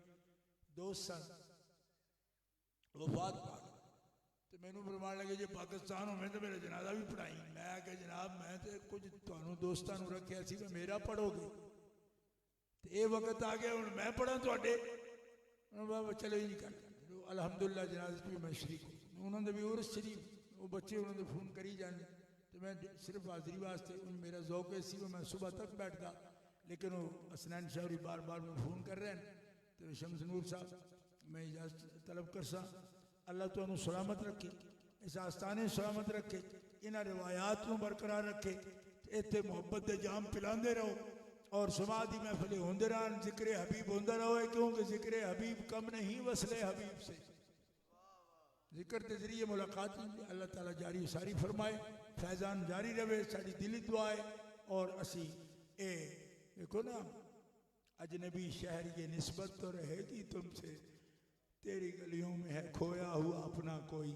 [SPEAKER 1] दोस्त सन, वफात पा गए। तो मैनू फरमान लगे जो पाकिस्तान होवे तो मेरा जनाजा भी पढ़ाई। मैं क्या जनाब मैं तो कुछ तुहानू दोस्तां नू रखिया सी मैं मेरा पढ़ोगे, तो ये वक्त आ गया हुण मैं पढ़ा तुहाडे। बाबा चलो ही नहीं कर। अलहमदुलिल्लाह जनाजे भी मैं शरीक हूँ, उन्होंने भी उर्स शरीफ वो बच्चे उन्होंने फ़ोन करी जाने तो मैं सिर्फ हाजिरी वास्ते मेरा ज़ौक ऐसी वो मैं सुबह तक बैठता लेकिन वो हसनैन शाहरी बार बार में फ़ोन कर रहे हैं तो शम्स नूर साहब मैं इजाज़त तलब कर सा अल्लाह तो सलामत रखे इस आस्थाने सलामत रखे इन्होंने रिवायात को बरकरार रखे इतने मुहब्बत के जाम पिलाते रहो और समाधि महफिलें होंदे रहन जिक्र हबीब होंदा रहो क्योंकि जिक्र हबीब कम नहीं वसले हबीब से जिक्र के जरिए मुलाकात अल्लाह ताला जारी सारी फरमाए फैज़ान जारी रहे साड़ी दिली दुआ है और असी ए देखो ना अजनबी शहर ये निस्बत तो रहेगी तुमसे तेरी गलियों में है खोया हुआ अपना कोई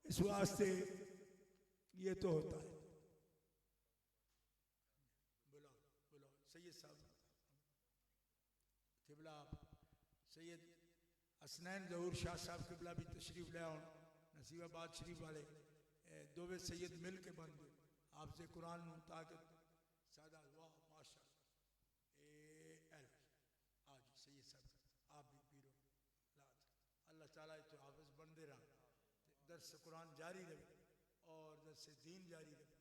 [SPEAKER 1] इस वास्ते ये तो होता है बुलाओ बुलाओ सैयद साहब किबला आप सैयद हसनैन ज़हूर शाह साहब किबला भी तशरीफ ले आओ नसीबाबाद शरीफ वाले दोवे सैयद मिल के बंद आपसे कुरान ताकि सादा वाह माशा आज सैयद साहब आप भी पीरो अल्लाह ताला तो हाफिज बनते रहा दर्स कुरान जारी रहे और दर्स दीन जारी रहे